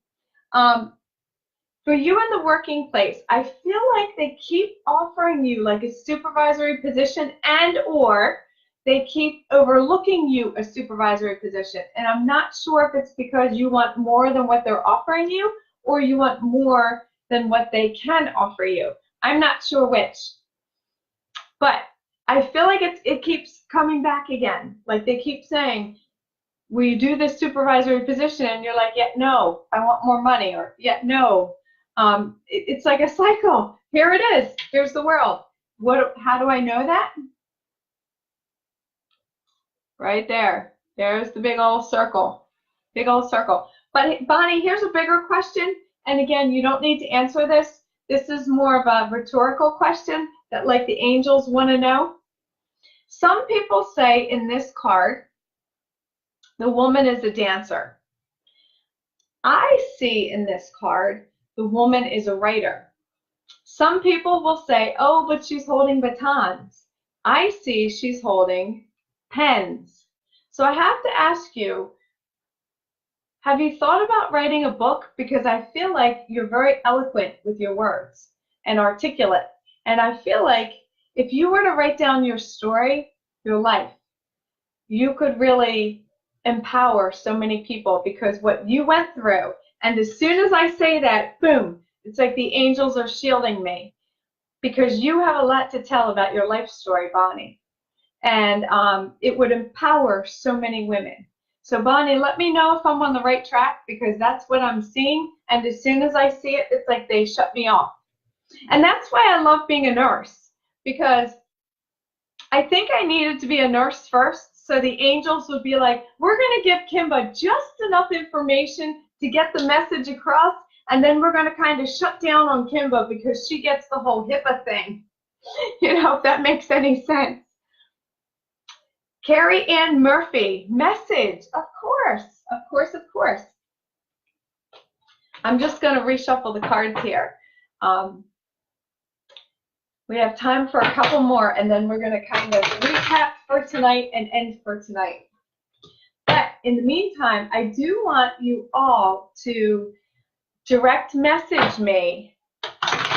Speaker 1: For you in the working place, I feel like they keep offering you like a supervisory position, and or they keep overlooking you a supervisory position. And I'm not sure if it's because you want more than what they're offering you, or you want more than what they can offer you. I'm not sure which. But I feel like it keeps coming back again. Like they keep saying, will you do this supervisory position? And you're like, yeah, no, I want more money. Or, yeah, no. It's like a cycle. Here it is. Here's the world. How do I know that? Right there. There's the big old circle. Big old circle. But Bonnie, here's a bigger question. And again, you don't need to answer this. This is more of a rhetorical question that like the angels want to know. Some people say in this card, the woman is a dancer. I see in this card, the woman is a writer. Some people will say, oh, but she's holding batons. I see she's holding pens. So I have to ask you, have you thought about writing a book? Because I feel like you're very eloquent with your words and articulate. And I feel like if you were to write down your story, your life, you could really empower so many people because what you went through. And as soon as I say that, boom, it's like the angels are shielding me because you have a lot to tell about your life story, Bonnie. And it would empower so many women. So Bonnie, let me know if I'm on the right track because that's what I'm seeing. And as soon as I see it, it's like they shut me off. And that's why I love being a nurse because I think I needed to be a nurse first. So the angels would be like, we're going to give Kimba just enough information to get the message across. And then we're going to kind of shut down on Kimba because she gets the whole HIPAA thing. You know, if that makes any sense. Carrie Ann Murphy, message. Of course, of course, of course. I'm just going to reshuffle the cards here. We have time for a couple more, and then we're going to kind of recap for tonight and end for tonight. But in the meantime, I do want you all to direct message me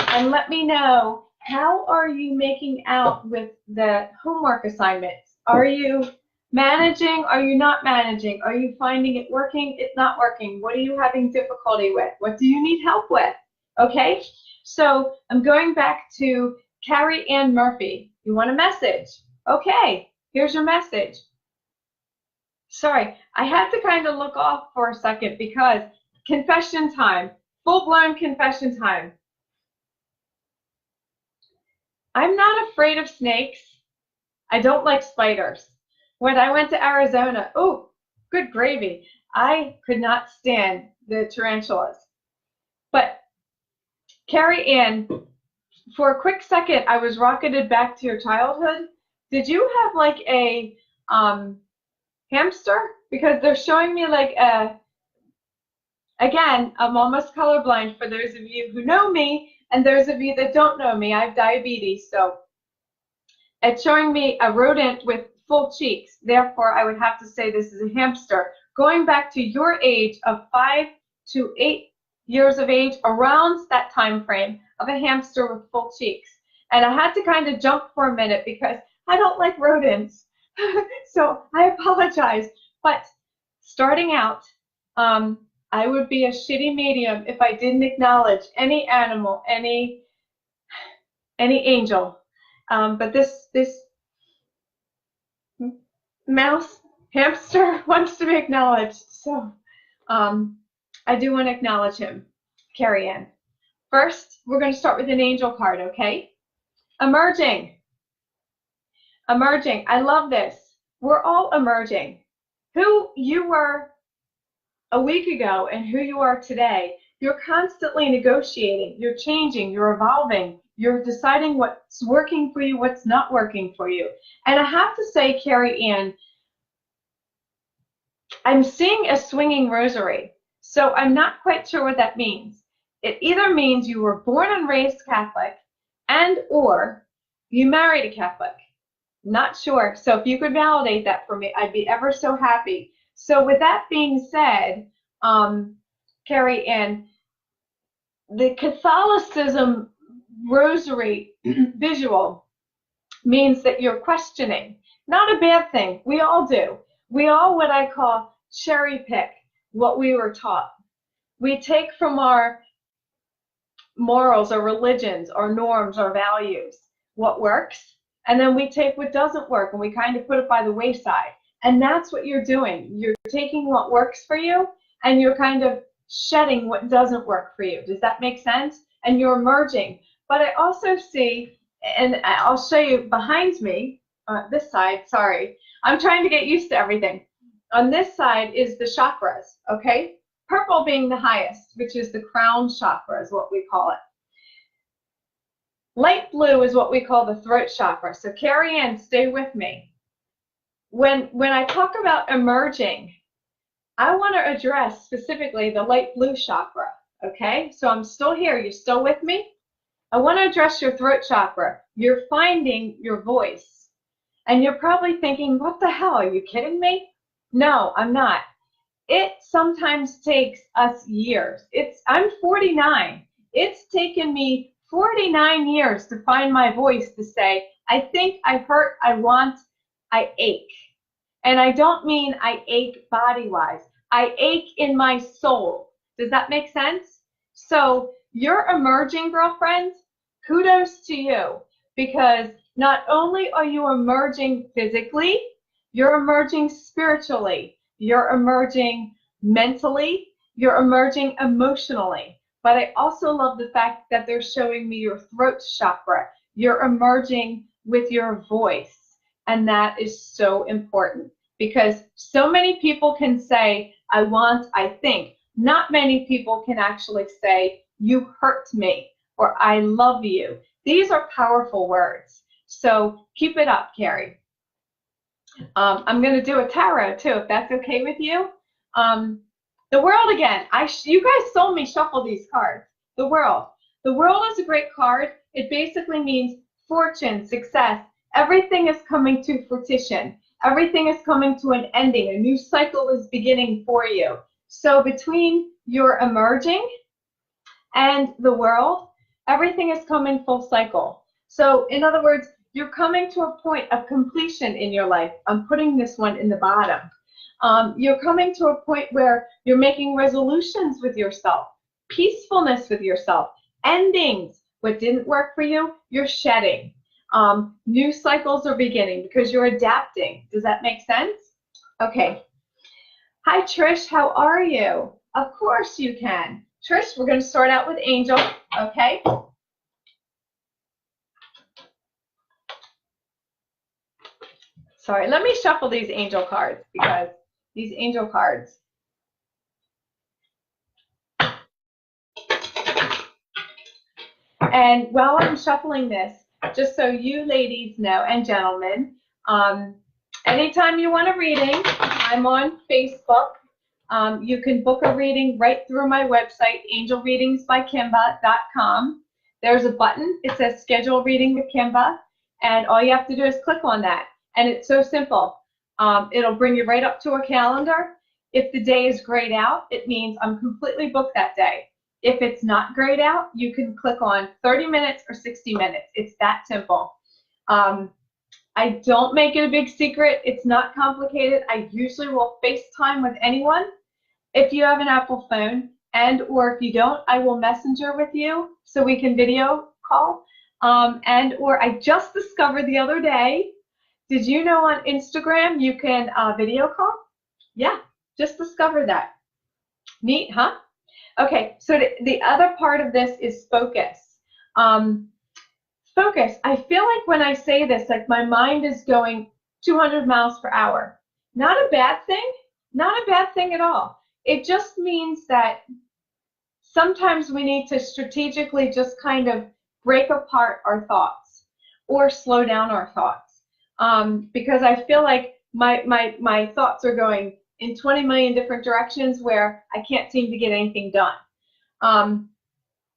Speaker 1: and let me know, how are you making out with the homework assignments? Are you managing? Are you not managing? Are you finding it working? It's not working. What are you having difficulty with? What do you need help with? Okay, so I'm going back to Carrie Ann Murphy. You want a message? Okay, here's your message. Sorry, I had to kind of look off for a second because confession time, full-blown confession time. I'm not afraid of snakes. I don't like spiders. When I went to Arizona, oh, good gravy, I could not stand the tarantulas. But Carrie Ann, for a quick second, I was rocketed back to your childhood. Did you have like a hamster? Because they're showing me like a, again, I'm almost colorblind for those of you who know me, And those of you that don't know me, I have diabetes, so it's showing me a rodent with full cheeks. Therefore, I would have to say this is a hamster. Going back to your age of 5 to 8 years of age, around that time frame of a hamster with full cheeks. And I had to kind of jump for a minute because I don't like rodents. So I apologize. But starting out, I would be a shitty medium if I didn't acknowledge any animal, any angel. But this mouse, hamster wants to be acknowledged. So I do want to acknowledge him. Carrie Ann. First, we're going to start with an angel card, okay? Emerging. Emerging. I love this. We're all emerging. Who you were a week ago and who you are today, you're constantly negotiating. You're changing. You're evolving. You're deciding what's working for you, what's not working for you. And I have to say, Carrie Ann, I'm seeing a swinging rosary. So I'm not quite sure what that means. It either means you were born and raised Catholic and or you married a Catholic. Not sure. So if you could validate that for me, I'd be ever so happy. So with that being said, Carrie Ann, the Catholicism rosary visual means that you're questioning. Not a bad thing. We all do. We all, what I call, cherry pick what we were taught. We take from our morals or religions or norms or values what works, and then we take what doesn't work and we kind of put it by the wayside. And that's what you're doing. You're taking what works for you and you're kind of shedding what doesn't work for you. Does that make sense? And you're merging. But I also see, and I'll show you behind me, this side, sorry. I'm trying to get used to everything. On this side is the chakras, okay? Purple being the highest, which is the crown chakra is what we call it. Light blue is what we call the throat chakra. So Carrie Ann, stay with me. When I talk about emerging, I want to address specifically the light blue chakra, okay? So I'm still here. You're still with me? I want to address your throat chakra. You're finding your voice. And you're probably thinking, what the hell? Are you kidding me? No, I'm not. It sometimes takes us years. I'm 49. It's taken me 49 years to find my voice to say, I think, I hurt, I want, I ache. And I don't mean I ache body-wise. I ache in my soul. Does that make sense? So you're emerging, girlfriend. Kudos to you, because not only are you emerging physically, you're emerging spiritually, you're emerging mentally, you're emerging emotionally. But I also love the fact that they're showing me your throat chakra. You're emerging with your voice. And that is so important because so many people can say, I want, I think. Not many people can actually say, you hurt me or I love you. These are powerful words. So keep it up, Carrie. I'm going to do a tarot too, if that's okay with you. The world again. You guys saw me shuffle these cards. The world. The world is a great card. It basically means fortune, success. Everything is coming to fruition. Everything is coming to an ending. A new cycle is beginning for you. So between your emerging and the world, everything is coming full cycle. So in other words, you're coming to a point of completion in your life. I'm putting this one in the bottom. You're coming to a point where you're making resolutions with yourself, peacefulness with yourself, endings. What didn't work for you, you're shedding. New cycles are beginning because you're adapting. Does that make sense? Okay. Hi, Trish. How are you? Of course you can. Trish, we're going to start out with Angel, okay? Sorry, let me shuffle these angel cards because these angel cards. And while I'm shuffling this, just so you ladies know and gentlemen, anytime you want a reading, I'm on Facebook. You can book a reading right through my website, angelreadingsbykimba.com. there's a button. It says schedule reading with Kimba, and all you have to do is click on that. And it's so simple. It'll bring you right up to a calendar. If the day is grayed out, it means I'm completely booked that day. If it's not grayed out, you can click on 30 minutes or 60 minutes. It's that simple. I don't make it a big secret. It's not complicated. I usually will FaceTime with anyone. If you have an Apple phone, and or if you don't, I will messenger with you so we can video call. And or I just discovered the other day, did you know on Instagram you can video call? Yeah, just discovered that. Neat, huh? Okay, so the other part of this is focus. Focus. I feel like when I say this, like my mind is going 200 miles per hour. Not a bad thing. Not a bad thing at all. It just means that sometimes we need to strategically just kind of break apart our thoughts or slow down our thoughts. Because I feel like my thoughts are going in 20 million different directions where I can't seem to get anything done.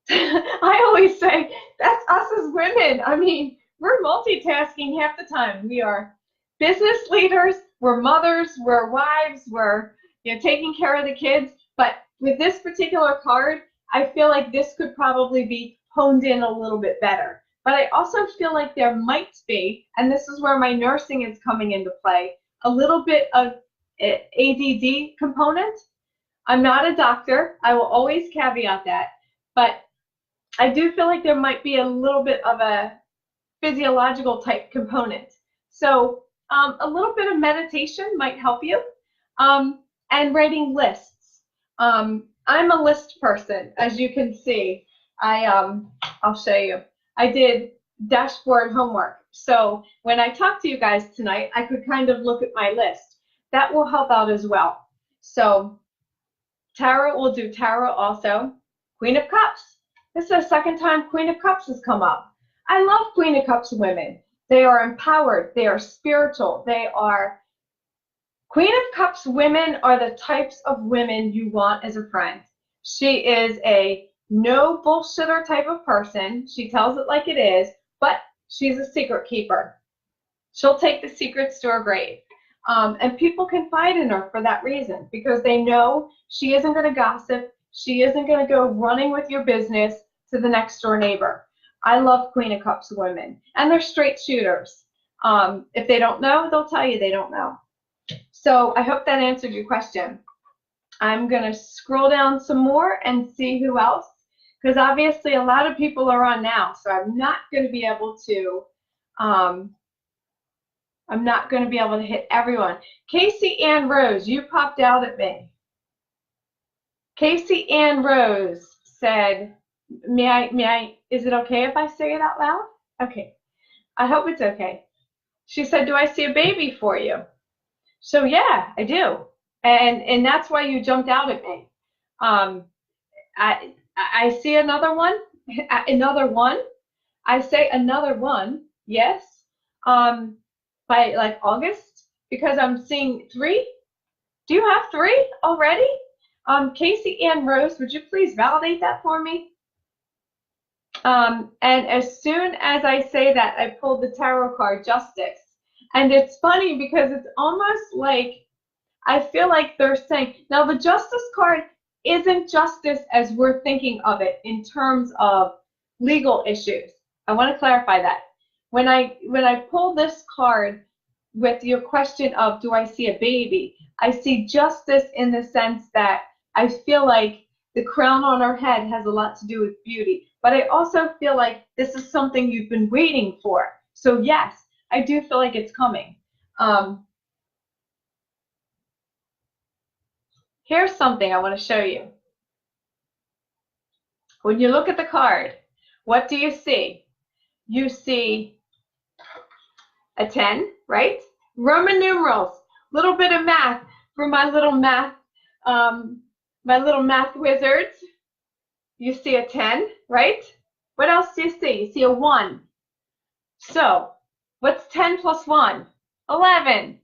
Speaker 1: I always say that's us as women. I mean, we're multitasking half the time. We are business leaders, we're mothers, we're wives, we're taking care of the kids. But with this particular card, I feel like this could probably be honed in a little bit better. But I also feel like there might be, and this is where my nursing is coming into play, a little bit of ADD component. I'm not a doctor. I will always caveat that. But I do feel like there might be a little bit of a physiological type component. So a little bit of meditation might help you, and writing lists. I'm a list person, as you can see. I'll show you. I did dashboard homework. So when I talk to you guys tonight, I could kind of look at my list. That will help out as well. So tarot, we'll do tarot also. Queen of Cups. This is the second time Queen of Cups has come up. I love Queen of Cups women. They are empowered. They are spiritual. They are Queen of Cups women are the types of women you want as a friend. She is a no bullshitter type of person. She tells it like it is, but she's a secret keeper. She'll take the secrets to her grave. And people confide in her for that reason, because they know she isn't going to gossip. She isn't going to go running with your business to the next door neighbor. I love Queen of Cups women, and they're straight shooters. If they don't know, they'll tell you they don't know. So I hope that answered your question. I'm going to scroll down some more and see who else, because obviously a lot of people are on now, so I'm not going to be able to hit everyone. Casey Ann Rose, you popped out at me. Casey Ann Rose said, is it okay if I say it out loud? Okay, I hope it's okay. She said, do I see a baby for you? So yeah, I do. And that's why you jumped out at me. I see another one, I say another one, yes, by like August, because I'm seeing 3. Do you have 3 already? Casey Ann Rose, would you please validate that for me? And as soon as I say that, I pulled the tarot card, Justice. And it's funny because it's almost like, I feel like they're saying, now the Justice card isn't justice as we're thinking of it in terms of legal issues. I want to clarify that. When I pull this card with your question of, do I see a baby? I see justice in the sense that I feel like the crown on her head has a lot to do with beauty. But I also feel like this is something you've been waiting for. So yes, I do feel like it's coming. Here's something I want to show you. When you look at the card, what do you see? You see a 10, right? Roman numerals, little bit of math for my little math wizards. You see a 10, right? What else do you see? You see a 1. So what's 10 plus 1? 11.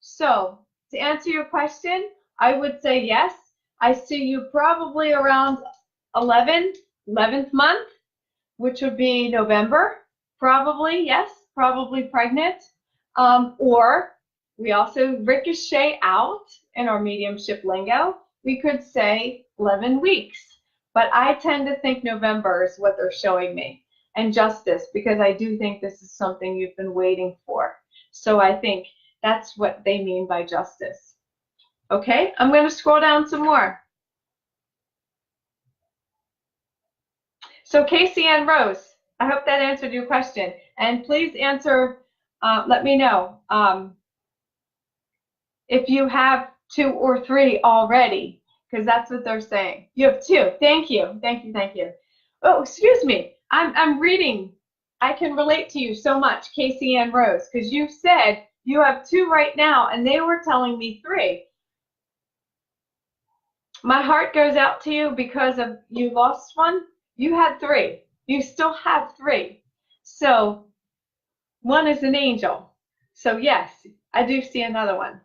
Speaker 1: So to answer your question, I would say yes. I see you probably around 11th month. which would be November, probably, yes, probably pregnant. Or we also ricochet out in our mediumship lingo. We could say 11 weeks, but I tend to think November is what they're showing me, and justice, because I do think this is something you've been waiting for. So I think that's what they mean by justice. Okay, I'm going to scroll down some more. So Casey Ann Rose, I hope that answered your question. And please answer, let me know if you have 2 or 3 already, because that's what they're saying. You have 2. Thank you. Thank you. Thank you. Oh, excuse me. I'm reading. I can relate to you so much, Casey Ann Rose, because you said you have 2 right now, and they were telling me 3. My heart goes out to you because of you lost one. You had 3. You still have 3. So 1 is an angel. So yes, I do see another one.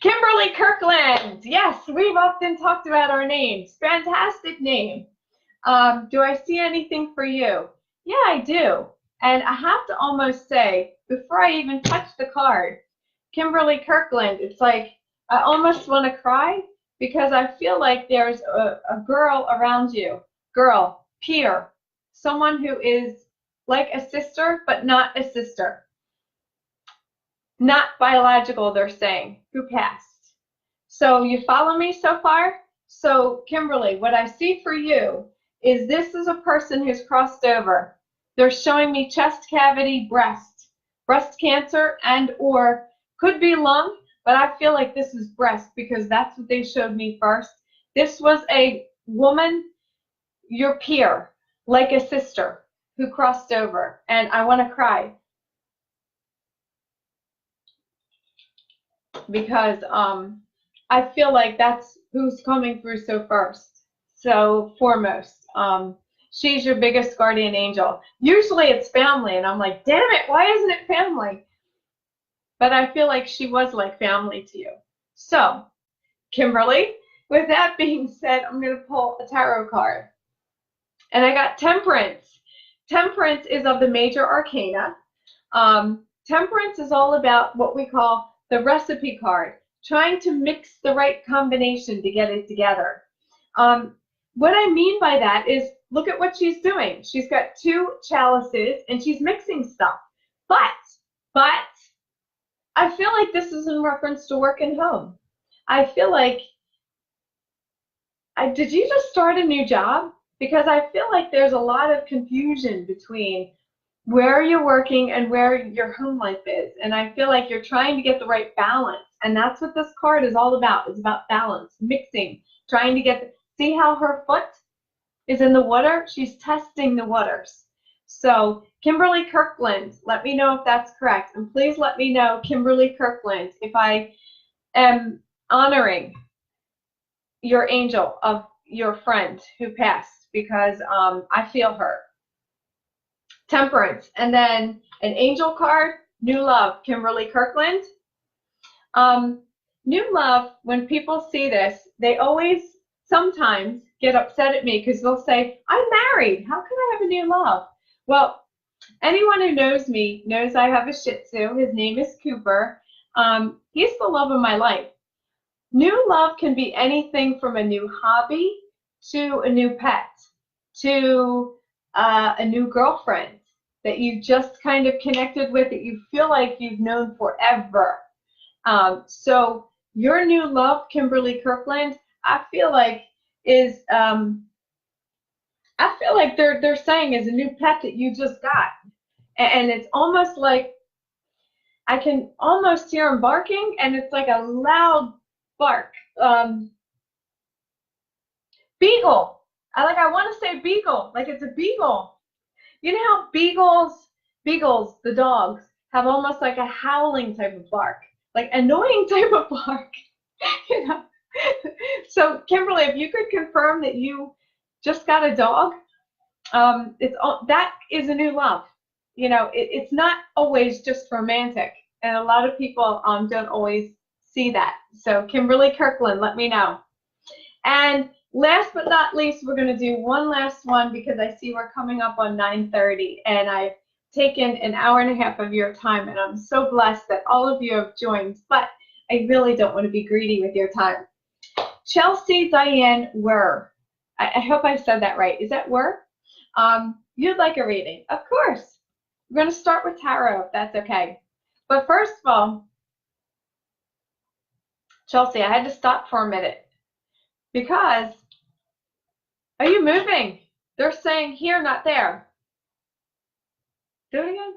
Speaker 1: Kimberly Kirkland. Yes, we've often talked about our names. Fantastic name. Do I see anything for you? Yeah, I do. And I have to almost say, before I even touch the card, Kimberly Kirkland, it's like I almost want to cry because I feel like there's a girl around you. Girl, peer, someone who is like a sister, but not a sister. Not biological, they're saying, who passed. So you follow me so far? So Kimberly, what I see for you is this is a person who's crossed over. They're showing me chest cavity, breast cancer, and or could be lung, but I feel like this is breast because that's what they showed me first. This was a woman, your peer, like a sister, who crossed over, and I want to cry because I feel like that's who's coming through foremost. She's your biggest guardian angel. Usually it's family, and I'm like, damn it, why isn't it family? But I feel like she was like family to you. So, Kimberly, with that being said, I'm going to pull a tarot card. And I got Temperance. Temperance is of the major arcana. Temperance is all about what we call the recipe card, trying to mix the right combination to get it together. What I mean by that is, look at what she's doing. She's got 2 chalices and she's mixing stuff. But I feel like this is in reference to work and home. I feel like, did you just start a new job? Because I feel like there's a lot of confusion between where you're working and where your home life is. And I feel like you're trying to get the right balance. And that's what this card is all about. It's about balance, mixing, trying to get, see how her foot is in the water? She's testing the waters. So Kimberly Kirkland, let me know if that's correct. And please let me know, Kimberly Kirkland, if I am honoring your angel of your friend who passed, because I feel her. Temperance, and then an angel card, new love, Kimberly Kirkland. New love, when people see this, they always sometimes get upset at me because they'll say, I'm married, how can I have a new love? Well, anyone who knows me knows I have a Shih Tzu. His name is Cooper. He's the love of my life. New love can be anything from a new hobby to a new pet to a new girlfriend that you just kind of connected with, that you feel like you've known forever. So your new love, Kimberly Kirkland, I feel like is I feel like they're saying is a new pet that you just got, and it's almost like I can almost hear him barking, and it's like a loud bark. Beagle. I want to say beagle, like it's a beagle. You know how beagles, the dogs, have almost like a howling type of bark, like annoying type of bark. You know. So Kimberly, if you could confirm that you just got a dog, that is a new love. You know, it's not always just romantic, and a lot of people don't always see that. So Kimberly Kirkland, let me know. And last but not least, we're going to do one last one because I see we're coming up on 9:30, and I've taken an hour and a half of your time, and I'm so blessed that all of you have joined, but I really don't want to be greedy with your time. Chelsea Diane Werr. I hope I said that right. Is that Werr? You'd like a reading? Of course. We're going to start with tarot, if that's okay. But first of all, Chelsea, I had to stop for a minute because, are you moving? They're saying here, not there. Do it again.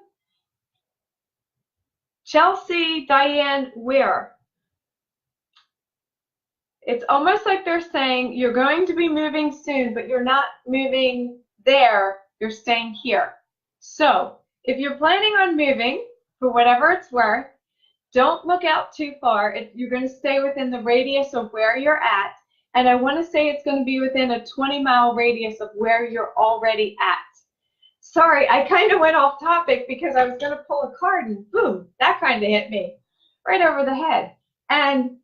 Speaker 1: Chelsea Diane Werr. It's almost like they're saying you're going to be moving soon, but you're not moving there. You're staying here. So if you're planning on moving, for whatever it's worth, don't look out too far. You're going to stay within the radius of where you're at. And I want to say it's going to be within a 20-mile radius of where you're already at. Sorry, I kind of went off topic because I was going to pull a card and boom, that kind of hit me right over the head. And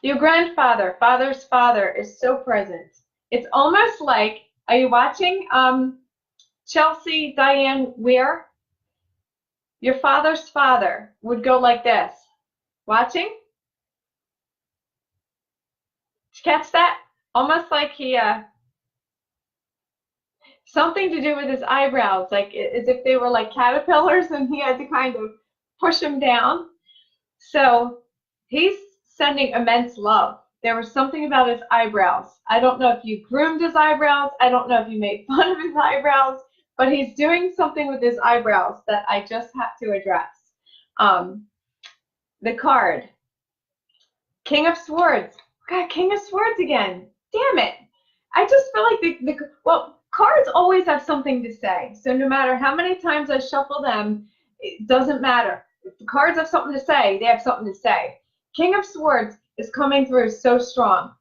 Speaker 1: your grandfather, father's father, is so present. It's almost like, are you watching Chelsea Diane Werr? Your father's father would go like this. Watching? Did you catch that? Almost like he, something to do with his eyebrows, like as if they were like caterpillars and he had to kind of push them down. So he's sending immense love. There was something about his eyebrows. I don't know if you groomed his eyebrows. I don't know if you made fun of his eyebrows, but he's doing something with his eyebrows that I just have to address. The card, King of Swords. God, King of Swords again. Damn it. I just feel like well, cards always have something to say. So no matter how many times I shuffle them, it doesn't matter. If the cards have something to say, they have something to say. King of Swords is coming through so strong.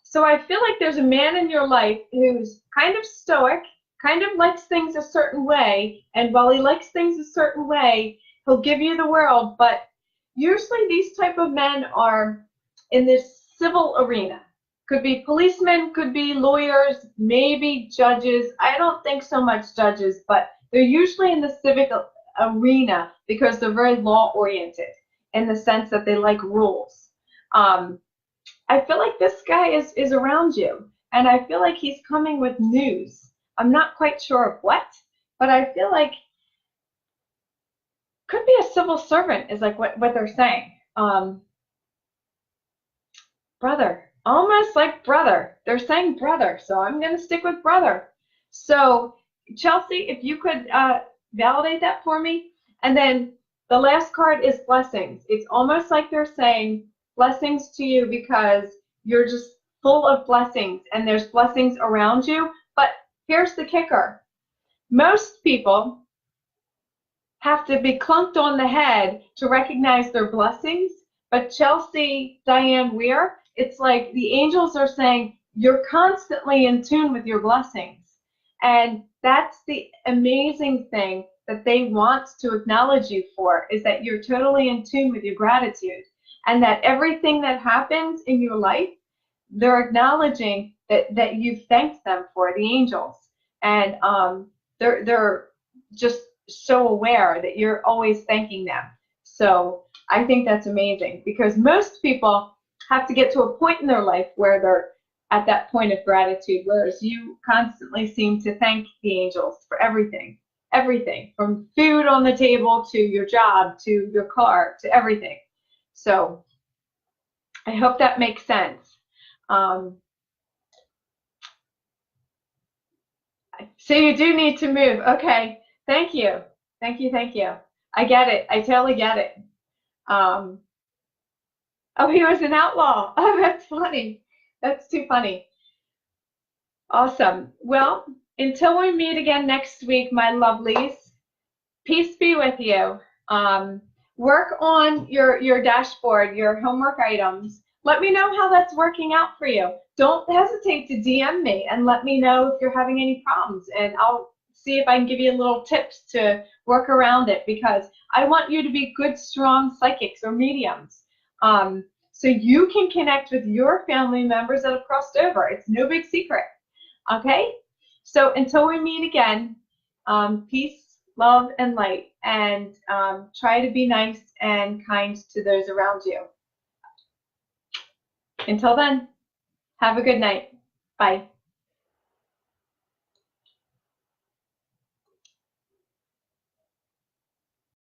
Speaker 1: So I feel like there's a man in your life who's kind of stoic, kind of likes things a certain way, and while he likes things a certain way, he'll give you the world, but usually these type of men are in this civil arena. Could be policemen, could be lawyers, maybe judges. I don't think so much judges, but they're usually in the civic arena because they're very law-oriented in the sense that they like rules. I feel like this guy is around you, and I feel like he's coming with news. I'm not quite sure of what, but I feel like could be a civil servant is like what they're saying. Brother, almost like brother. They're saying brother, so I'm going to stick with brother. So Chelsea, if you could validate that for me. And then the last card is blessings. It's almost like they're saying blessings to you because you're just full of blessings and there's blessings around you. But here's the kicker. Most people have to be clunked on the head to recognize their blessings. But Chelsea Diane Werr, it's like the angels are saying you're constantly in tune with your blessings. And that's the amazing thing that they want to acknowledge you for, is that you're totally in tune with your gratitude. And that everything that happens in your life, they're acknowledging that you've thanked them for, the angels. And they're just so aware that you're always thanking them. So I think that's amazing because most people have to get to a point in their life where they're at that point of gratitude, whereas you constantly seem to thank the angels for everything. Everything, from food on the table to your job to your car to everything. So I hope that makes sense. So you do need to move. Okay. Thank you. Thank you. Thank you. I get it. I totally get it. Oh, he was an outlaw. Oh, that's funny. That's too funny. Awesome. Well, until we meet again next week, my lovelies, peace be with you. Work on your dashboard, your homework items. Let me know how that's working out for you. Don't hesitate to DM me and let me know if you're having any problems, and I'll see if I can give you little tips to work around it, because I want you to be good, strong psychics or mediums. So so you can connect with your family members that have crossed over. It's no big secret. Okay? So until we meet again, peace, love, and light. And try to be nice and kind to those around you. Until then, have a good night. Bye.